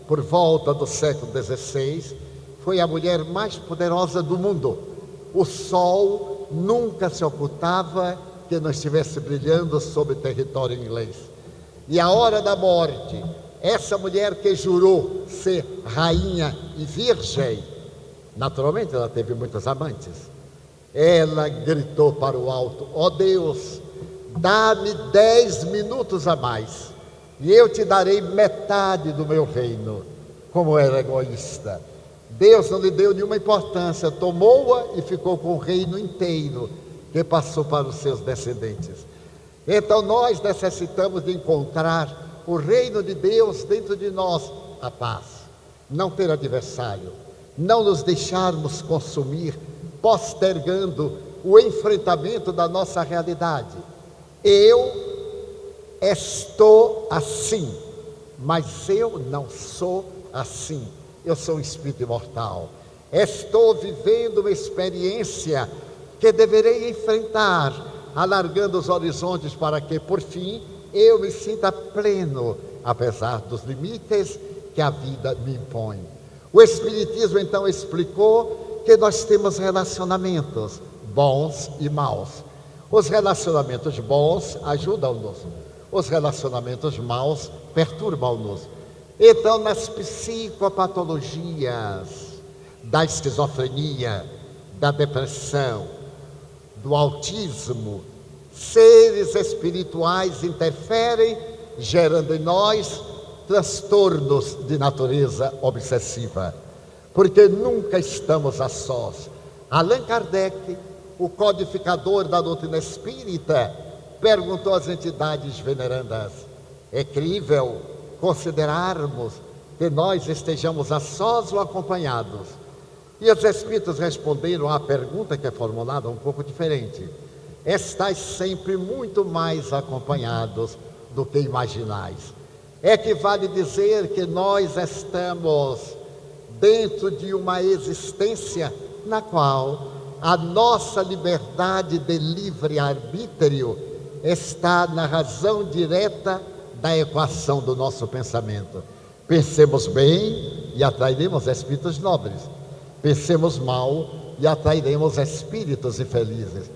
por volta do século XVI, foi a mulher mais poderosa do mundo. O sol nunca se ocultava que não estivesse brilhando sobre o território inglês. E a hora da morte, essa mulher que jurou ser rainha e virgem, naturalmente ela teve muitos amantes, ela gritou para o alto: ó Deus, dá-me 10 minutos a mais, e eu te darei metade do meu reino. Como era egoísta. Deus não lhe deu nenhuma importância, tomou-a e ficou com o reino inteiro, que passou para os seus descendentes. Então nós necessitamos de encontrar o reino de Deus dentro de nós, a paz, não ter adversário, não nos deixarmos consumir, postergando o enfrentamento da nossa realidade. Eu estou assim, mas eu não sou assim. Eu sou um espírito imortal. Estou vivendo uma experiência que deverei enfrentar, alargando os horizontes para que, por fim, eu me sinta pleno, apesar dos limites que a vida me impõe. O Espiritismo, então, explicou que nós temos relacionamentos bons e maus. Os relacionamentos bons ajudam-nos, os relacionamentos maus perturbam-nos. Então, nas psicopatologias da esquizofrenia, da depressão, do autismo, seres espirituais interferem, gerando em nós transtornos de natureza obsessiva. porque nunca estamos a sós. Allan Kardec, o codificador da doutrina espírita, perguntou às entidades venerandas: é crível considerarmos que nós estejamos a sós ou acompanhados? E os espíritos responderam à pergunta que é formulada um pouco diferente: estais sempre muito mais acompanhados do que imaginais. Equivale dizer que nós estamos dentro de uma existência na qual a nossa liberdade de livre-arbítrio está na razão direta da equação do nosso pensamento. Pensemos bem e atrairemos espíritos nobres. Pensemos mal e atrairemos espíritos infelizes.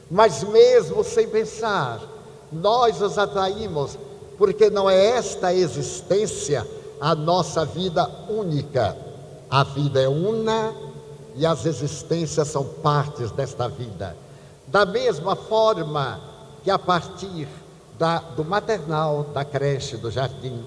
Mas mesmo sem pensar, nós os atraímos, porque não é esta existência a nossa vida única. A vida é una e as existências são partes desta vida. Da mesma forma que a partir do maternal, da creche, do jardim,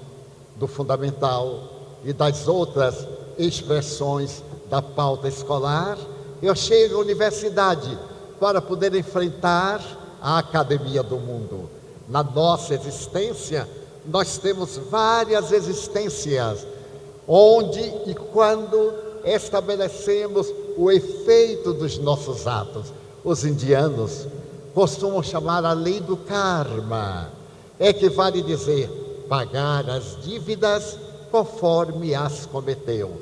do fundamental e das outras expressões da pauta escolar, eu chego à universidade para poder enfrentar a academia do mundo. Na nossa existência, nós temos várias existências, onde e quando estabelecemos o efeito dos nossos atos. Os indianos costumam chamar a lei do karma, equivale dizer pagar as dívidas conforme as cometeu.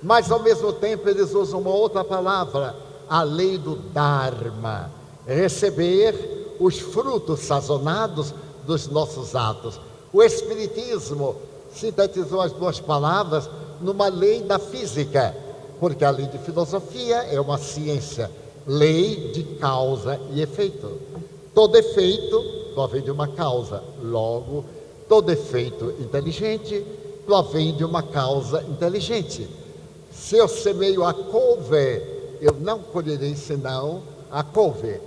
Mas ao mesmo tempo eles usam uma outra palavra, a lei do dharma, receber os frutos sazonados dos nossos atos. O Espiritismo sintetizou as duas palavras numa lei da física, porque a lei de filosofia é uma ciência, lei de causa e efeito. Todo efeito provém de uma causa, logo, todo efeito inteligente provém de uma causa inteligente. Se eu semeio a couve, eu não colherei senão a couve.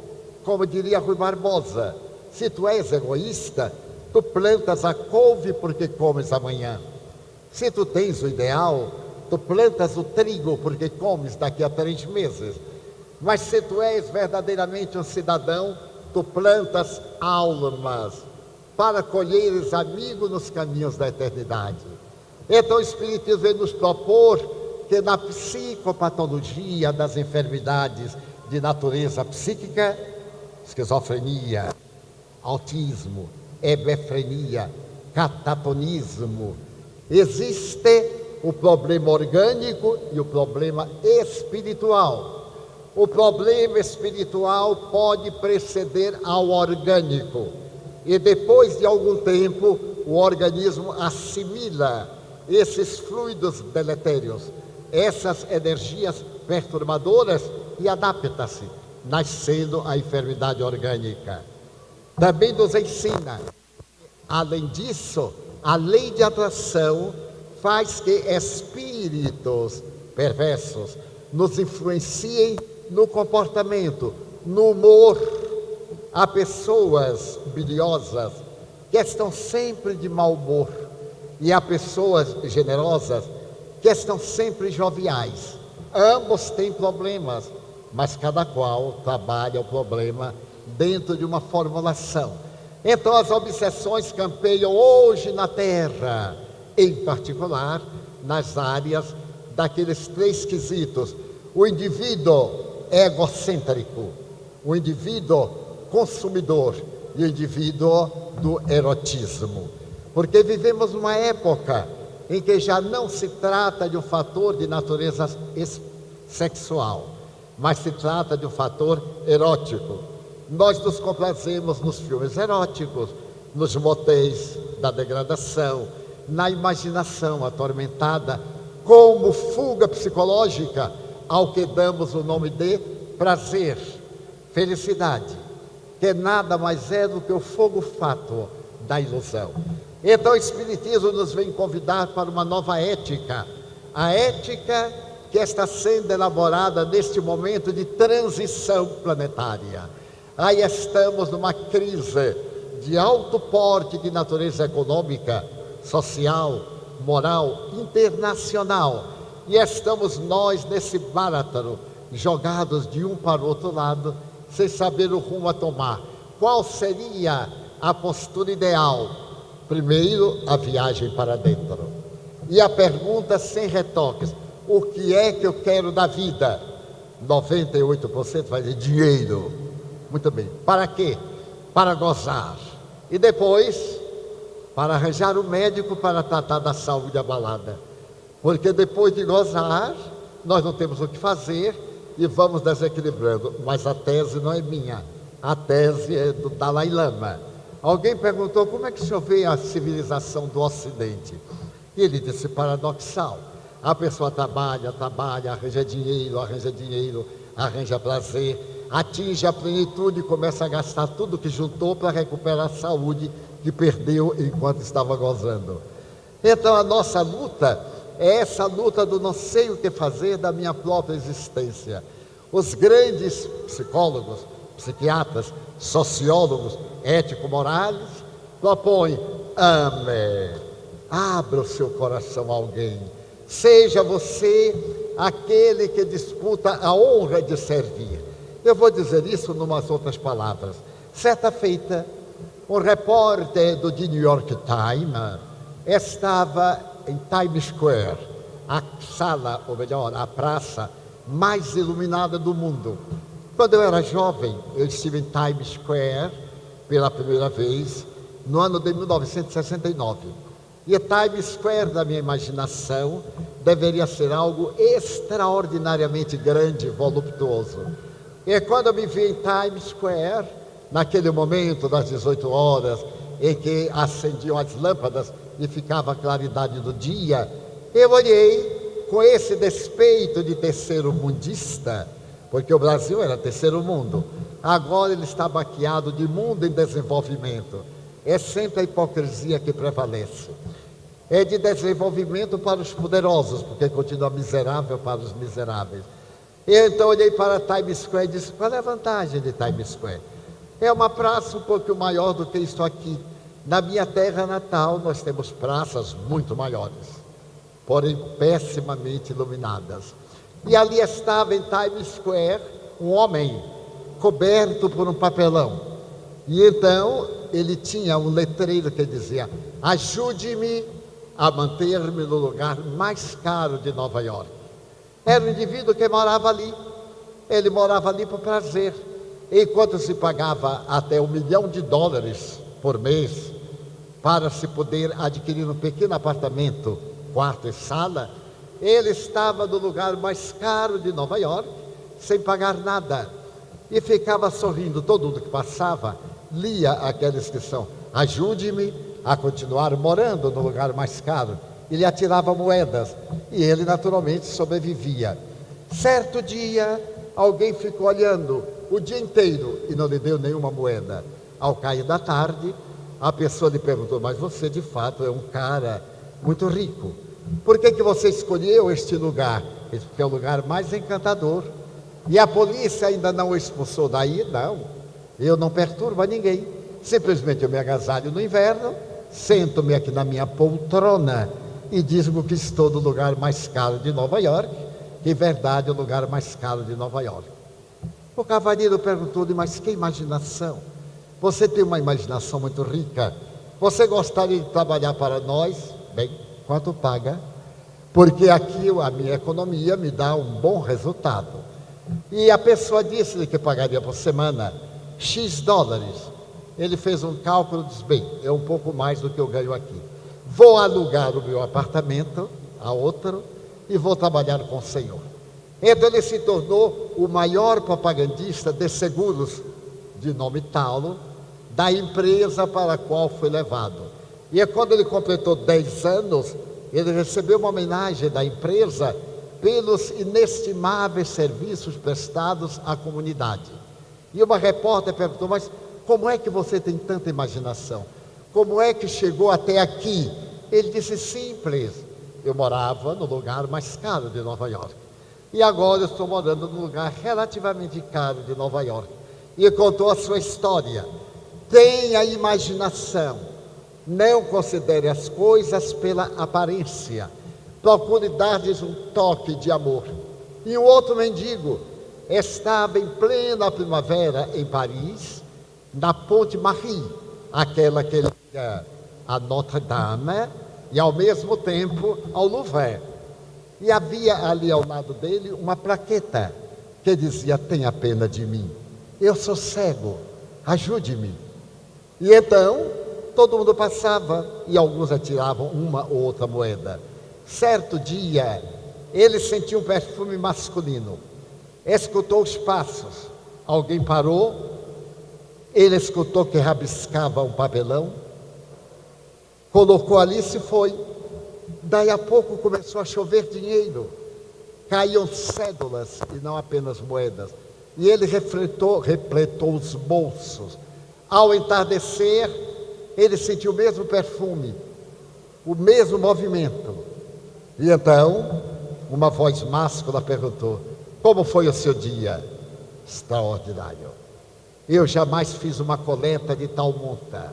Como diria Rui Barbosa, se tu és egoísta, tu plantas a couve porque comes amanhã. Se tu tens o ideal, tu plantas o trigo porque comes daqui a 3 meses. Mas se tu és verdadeiramente um cidadão, tu plantas almas para colheres amigo nos caminhos da eternidade. Então o Espiritismo vem nos propor que na psicopatologia das enfermidades de natureza psíquica, esquizofrenia, autismo, hebefrenia, catatonismo, existe o problema orgânico e o problema espiritual. O problema espiritual pode preceder ao orgânico e depois de algum tempo o organismo assimila esses fluidos deletérios, essas energias perturbadoras e adapta-se, nascendo a enfermidade orgânica. Também nos ensina, além disso, a lei de atração faz que espíritos perversos nos influenciem no comportamento, no humor. Há pessoas biliosas que estão sempre de mau humor e há pessoas generosas que estão sempre joviais. Ambos têm problemas, mas cada qual trabalha o problema dentro de uma formulação. Então as obsessões campeiam hoje na Terra, em particular nas áreas daqueles 3 quesitos: o indivíduo egocêntrico, o indivíduo consumidor e o indivíduo do erotismo. Porque vivemos uma época em que já não se trata de um fator de natureza sexual, mas se trata de um fator erótico. Nós nos complazemos nos filmes eróticos, nos motéis da degradação, na imaginação atormentada, como fuga psicológica, ao que damos o nome de prazer, felicidade, que nada mais é do que o fogo fátuo da ilusão. Então o Espiritismo nos vem convidar para uma nova ética, a ética que está sendo elaborada neste momento de transição planetária. Aí estamos numa crise de alto porte de natureza econômica, social, moral, internacional, e estamos nós nesse bárataro, jogados de um para o outro lado, sem saber o rumo a tomar. Qual seria a postura ideal? Primeiro, a viagem para dentro. E a pergunta sem retoques: o que é que eu quero da vida? 98% vai dizer dinheiro. Muito bem. Para quê? Para gozar. E depois, para arranjar um médico para tratar da saúde abalada. Porque depois de gozar, nós não temos o que fazer e vamos desequilibrando. Mas a tese não é minha, a tese é do Dalai Lama. Alguém perguntou: como é que o senhor vê a civilização do Ocidente? E ele disse: paradoxal. A pessoa trabalha, arranja dinheiro, arranja prazer, atinge a plenitude e começa a gastar tudo que juntou para recuperar a saúde que perdeu enquanto estava gozando. Então a nossa luta é essa luta do não sei o que fazer da minha própria existência. Os grandes psicólogos, psiquiatras, sociólogos, ético-morais propõem: ame, abra o seu coração a alguém, seja você aquele que disputa a honra de servir. Eu vou dizer isso em umas outras palavras. Certa feita, um repórter do The New York Times estava em Times Square, a sala, ou melhor, a praça mais iluminada do mundo. Quando eu era jovem, eu estive em Times Square pela primeira vez no ano de 1969. E a Times Square, da minha imaginação, deveria ser algo extraordinariamente grande e voluptuoso. E quando eu me vi em Times Square, naquele momento das 18 horas, em que acendiam as lâmpadas e ficava a claridade do dia, eu olhei com esse despeito de terceiro-mundista, porque o Brasil era terceiro mundo, agora ele está baqueado de mundo em desenvolvimento. É sempre a hipocrisia que prevalece. É de desenvolvimento para os poderosos, porque continua miserável para os miseráveis. Eu então olhei para Times Square e disse: qual é a vantagem de Times Square? É uma praça um pouco maior do que isso aqui. Na minha terra natal nós temos praças muito maiores, porém pessimamente iluminadas. E ali estava em Times Square um homem coberto por um papelão. E então ele tinha um letreiro que dizia: ajude-me a manter-me no lugar mais caro de Nova York. Era um indivíduo que morava ali. Ele morava ali por prazer. Enquanto se pagava até $1 milhão por mês para se poder adquirir um pequeno apartamento, quarto e sala, ele estava no lugar mais caro de Nova York, sem pagar nada. E ficava sorrindo. Todo mundo que passava lia aquela inscrição: ajude-me a continuar morando no lugar mais caro. Ele atirava moedas e ele naturalmente sobrevivia. Certo dia, alguém ficou olhando o dia inteiro e não lhe deu nenhuma moeda. Ao cair da tarde, a pessoa lhe perguntou: mas você de fato é um cara muito rico, por que você escolheu este lugar? Ele disse: porque é o lugar mais encantador. E a polícia ainda não o expulsou daí? Não, eu não perturbo a ninguém, simplesmente eu me agasalho no inverno, sento-me aqui na minha poltrona e digo que estou no lugar mais caro de Nova York. Que verdade, o lugar mais caro de Nova York. O cavalheiro perguntou-lhe: mas que imaginação, você tem uma imaginação muito rica, você gostaria de trabalhar para nós? Bem, quanto paga? Porque aqui a minha economia me dá um bom resultado. E a pessoa disse-lhe que pagaria por semana X dólares. Ele fez um cálculo e disse: bem, é um pouco mais do que eu ganho aqui. Vou alugar o meu apartamento a outro e vou trabalhar com o senhor. Então ele se tornou o maior propagandista de seguros, de nome Taulo, da empresa para a qual foi levado. E quando ele completou 10 anos, ele recebeu uma homenagem da empresa pelos inestimáveis serviços prestados à comunidade. E uma repórter perguntou: mas como é que você tem tanta imaginação? Como é que chegou até aqui? Ele disse: simples, eu morava no lugar mais caro de Nova York. E agora eu estou morando num lugar relativamente caro de Nova York. E contou a sua história. Tenha imaginação. Não considere as coisas pela aparência. procure dar-lhes um toque de amor. E um outro mendigo estava em plena primavera em Paris, na Ponte Marie, aquela que liga a Notre-Dame e ao mesmo tempo ao Louvre. E havia ali ao lado dele uma plaqueta que dizia: tenha pena de mim, eu sou cego, ajude-me. E então todo mundo passava e alguns atiravam uma ou outra moeda. Certo dia ele sentiu um perfume masculino, escutou os passos, alguém parou, ele escutou que rabiscava um papelão, colocou ali e se foi. Daí a pouco começou a chover dinheiro, caíam cédulas e não apenas moedas, e ele repletou os bolsos. Ao entardecer, ele sentiu o mesmo perfume, o mesmo movimento, e então uma voz máscula perguntou: como foi o seu dia? Extraordinário. Eu jamais fiz uma coleta de tal monta.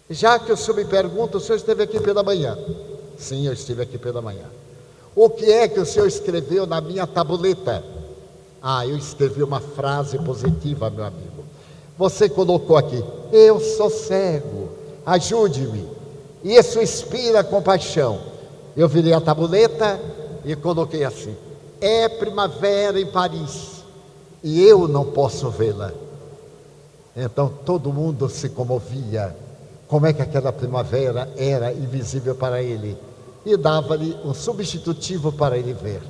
Já que o senhor me pergunta, o senhor esteve aqui pela manhã? Sim, eu estive aqui pela manhã. O que é que o senhor escreveu na minha tabuleta? Eu escrevi uma frase positiva, meu amigo. Você colocou aqui: eu sou cego, ajude-me. Isso inspira compaixão. Eu virei a tabuleta e coloquei assim: é primavera em Paris e eu não posso vê-la. Então todo mundo se comovia. Como é que aquela primavera era invisível para ele? E dava-lhe um substitutivo para ele ver.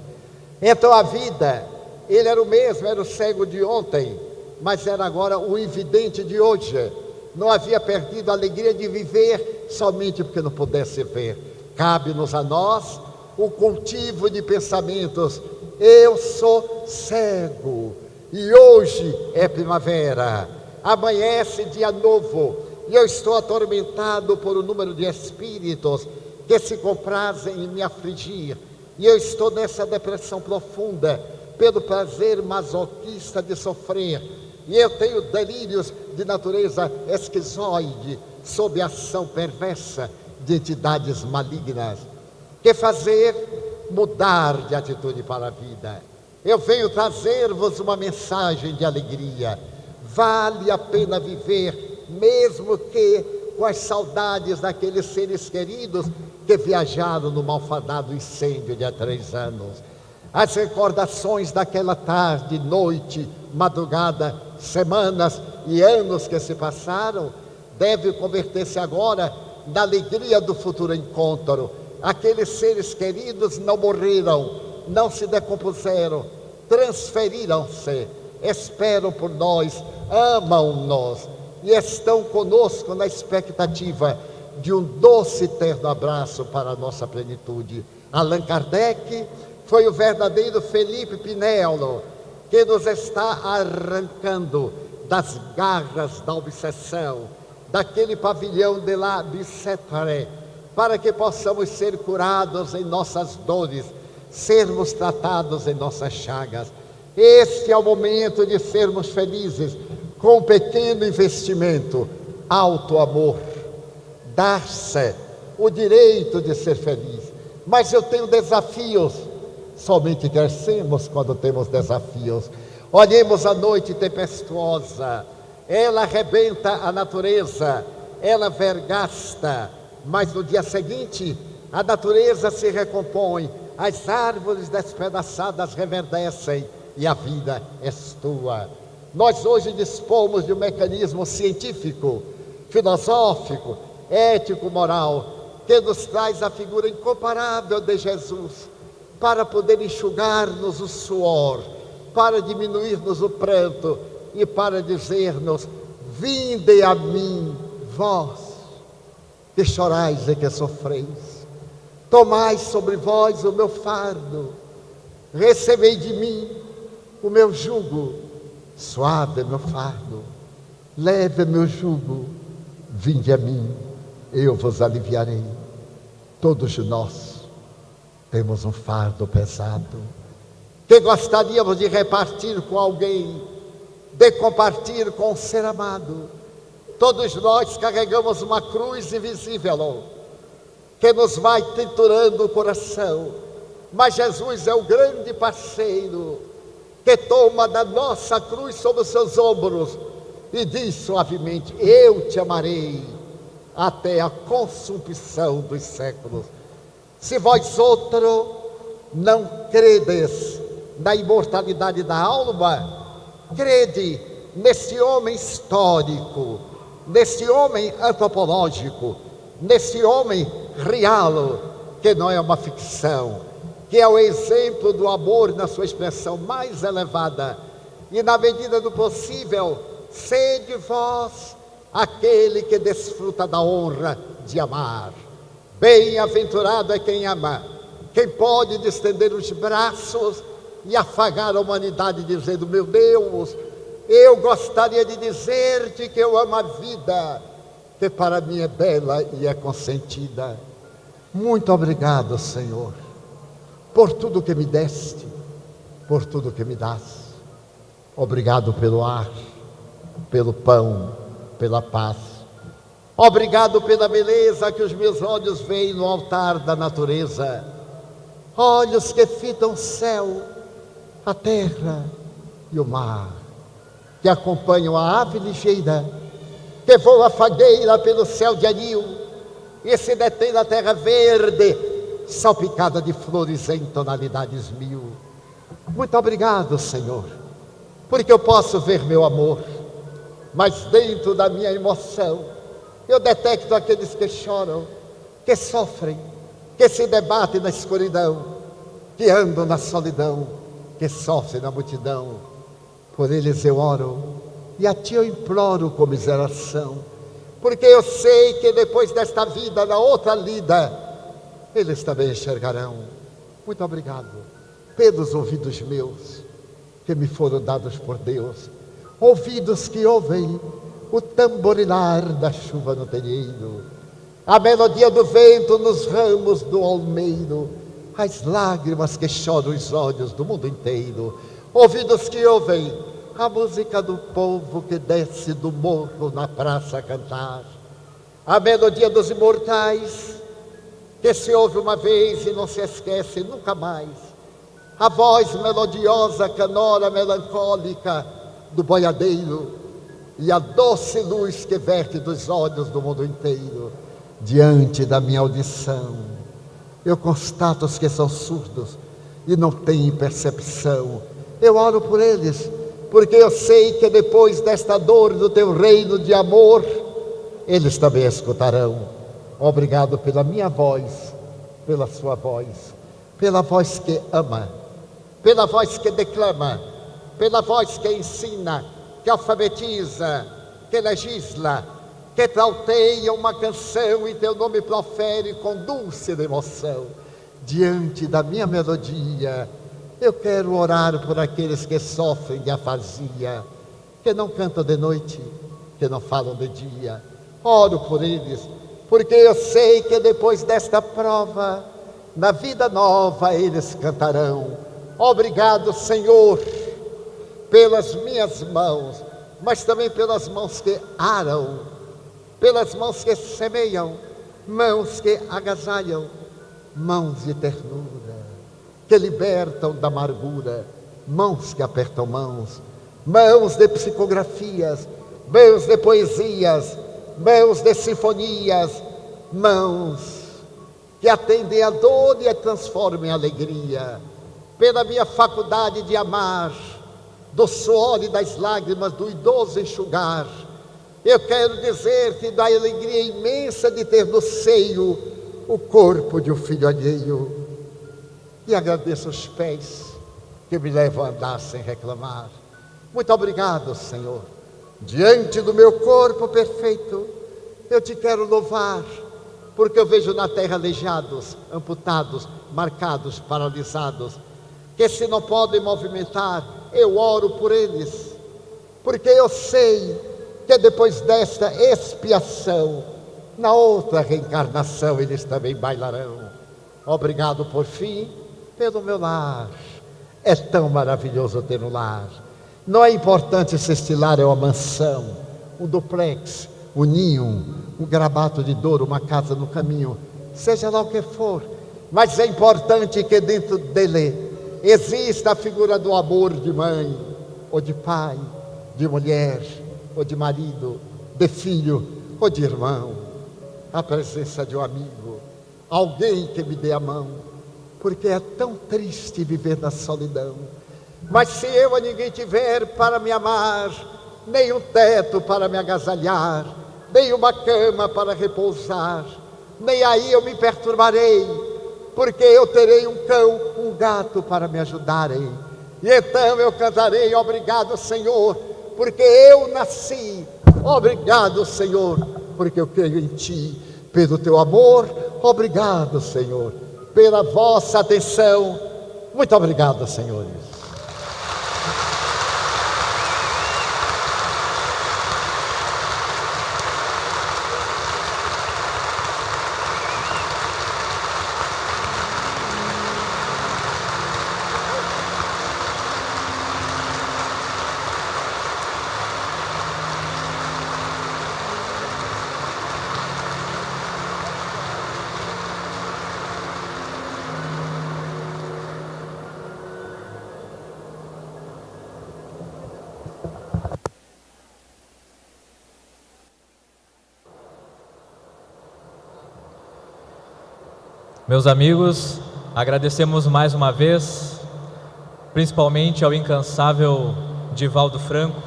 Então a vida, ele era o mesmo, era o cego de ontem, mas era agora o invidente de hoje. Não havia perdido a alegria de viver somente porque não pudesse ver. Cabe-nos a nós o cultivo de pensamentos: eu sou cego e hoje é primavera, amanhece dia novo e eu estou atormentado por um número de espíritos que se comprazem em me afligir, e eu estou nessa depressão profunda pelo prazer masoquista de sofrer, e eu tenho delírios de natureza esquizoide sob a ação perversa de entidades malignas. Que fazer? Mudar de atitude para a vida. Eu venho trazer-vos uma mensagem de alegria. Vale a pena viver, mesmo que com as saudades daqueles seres queridos que viajaram no malfadado incêndio de há 3 anos. As recordações daquela tarde, noite, madrugada, semanas e anos que se passaram, devem converter-se agora na alegria do futuro encontro. Aqueles seres queridos não morreram, não se decompuseram, transferiram-se, esperam por nós, amam-nos e estão conosco na expectativa de um doce e terno abraço para a nossa plenitude. Allan Kardec foi o verdadeiro Felipe Pinello, que nos está arrancando das garras da obsessão, daquele pavilhão de la Bicêtre, para que possamos ser curados em nossas dores, sermos tratados em nossas chagas. Este é o momento de sermos felizes, com um pequeno investimento, alto amor, dar-se o direito de ser feliz. Mas eu tenho desafios, somente crescemos quando temos desafios. Olhemos a noite tempestuosa, ela arrebenta a natureza, ela vergasta, mas no dia seguinte a natureza se recompõe, as árvores despedaçadas reverdecem e a vida é tua. Nós hoje dispomos de um mecanismo científico, filosófico, ético, moral, que nos traz a figura incomparável de Jesus, para poder enxugar-nos o suor, para diminuir-nos o pranto e para dizer-nos: vinde a mim, vós que chorais e que sofreis, tomai sobre vós o meu fardo, recebei de mim o meu jugo, suave é meu fardo, leve é meu jugo, vinde a mim, eu vos aliviarei. Todos nós temos um fardo pesado, que gostaríamos de repartir com alguém, de compartilhar com um ser amado. Todos nós carregamos uma cruz invisível, que nos vai triturando o coração, mas Jesus é o grande parceiro que toma da nossa cruz sobre os seus ombros e diz suavemente: eu te amarei até a consumação dos séculos. Se vós outro não credes na imortalidade da alma, crede nesse homem histórico, nesse homem antropológico, nesse homem real, que não é uma ficção, que é o exemplo do amor na sua expressão mais elevada. E na medida do possível, sede vós aquele que desfruta da honra de amar. Bem-aventurado é quem ama, quem pode estender os braços e afagar a humanidade dizendo: meu Deus, eu gostaria de dizer-te que eu amo a vida, que para mim é bela e é consentida. Muito obrigado, Senhor, por tudo que me deste, por tudo que me dás. Obrigado pelo ar, pelo pão, pela paz. Obrigado pela beleza que os meus olhos veem no altar da natureza. Olhos que fitam o céu, a terra e o mar, que acompanham a ave ligeira, que voa fagueira pelo céu de anil e se detém na terra verde, salpicada de flores em tonalidades mil. Muito obrigado, Senhor, porque eu posso ver meu amor, mas dentro da minha emoção eu detecto aqueles que choram, que sofrem, que se debatem na escuridão, que andam na solidão, que sofrem na multidão. Por eles eu oro e a Ti eu imploro comiseração, porque eu sei que depois desta vida, na outra lida, eles também enxergarão. Muito obrigado pelos ouvidos meus, que me foram dados por Deus, ouvidos que ouvem o tamborilar da chuva no telheiro, a melodia do vento nos ramos do almeiro, as lágrimas que choram os olhos do mundo inteiro, ouvidos que ouvem a música do povo que desce do morro na praça a cantar, a melodia dos imortais que se ouve uma vez e não se esquece nunca mais, a voz melodiosa, canora, melancólica do boiadeiro e a doce luz que verte dos olhos do mundo inteiro. Diante da minha audição, eu constato os que são surdos e não têm percepção. Eu oro por eles, porque eu sei que depois desta dor do Teu reino de amor, eles também escutarão. Obrigado pela minha voz, pela sua voz, pela voz que ama, pela voz que declama, pela voz que ensina, que alfabetiza, que legisla, que trauteia uma canção e Teu nome profere com dulce emoção. Diante da minha melodia, eu quero orar por aqueles que sofrem de afasia, que não cantam de noite, que não falam de dia. Oro por eles, porque eu sei que depois desta prova, na vida nova eles cantarão. Obrigado, Senhor, pelas minhas mãos, mas também pelas mãos que aram, pelas mãos que semeiam, mãos que agasalham, mãos de ternura, que libertam da amargura, mãos que apertam mãos, mãos de psicografias, mãos de poesias, mãos de sinfonias, mãos que atendem a dor e a transformam em alegria. Pela minha faculdade de amar, do suor e das lágrimas do idoso enxugar, eu quero dizer-te da alegria imensa de ter no seio o corpo de um filho alheio. E agradeço os pés que me levam a andar sem reclamar. Muito obrigado, Senhor. Diante do meu corpo perfeito, eu Te quero louvar, porque eu vejo na terra aleijados, amputados, marcados, paralisados, que se não podem movimentar. Eu oro por eles, porque eu sei que depois desta expiação, na outra reencarnação, eles também bailarão. Obrigado, por fim, pelo meu lar. É tão maravilhoso ter um lar. Não é importante se este lar é uma mansão, um duplex, um ninho, um grabato de dor, uma casa no caminho. seja lá o que for, mas é importante que dentro dele exista a figura do amor de mãe, ou de pai, de mulher, ou de marido, de filho, ou de irmão, a presença de um amigo, alguém que me dê a mão, porque é tão triste viver na solidão. Mas se eu a ninguém tiver para me amar, nem um teto para me agasalhar, nem uma cama para repousar, nem aí eu me perturbarei, porque eu terei um cão, um gato para me ajudarem. E então eu cantarei: obrigado, Senhor, porque eu nasci. Obrigado, Senhor, porque eu creio em Ti. Pelo Teu amor, obrigado, Senhor. Pela vossa atenção, muito obrigado, senhores. Meus amigos, agradecemos mais uma vez, principalmente ao incansável Divaldo Franco,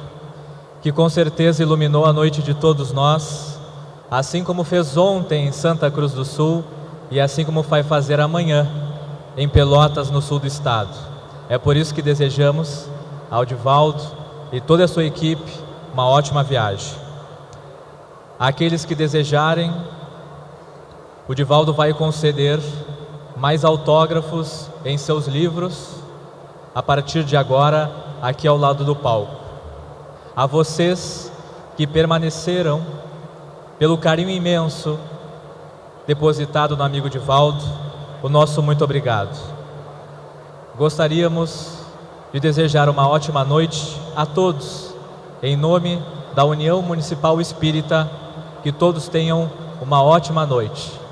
que com certeza iluminou a noite de todos nós, assim como fez ontem em Santa Cruz do Sul e assim como vai fazer amanhã em Pelotas, no sul do estado. É por isso que desejamos ao Divaldo e toda a sua equipe uma ótima viagem. Aqueles que desejarem, o Divaldo vai conceder mais autógrafos em seus livros a partir de agora, aqui ao lado do palco. A vocês que permaneceram, pelo carinho imenso depositado no amigo Divaldo, o nosso muito obrigado. Gostaríamos de desejar uma ótima noite a todos, em nome da União Municipal Espírita, que todos tenham uma ótima noite.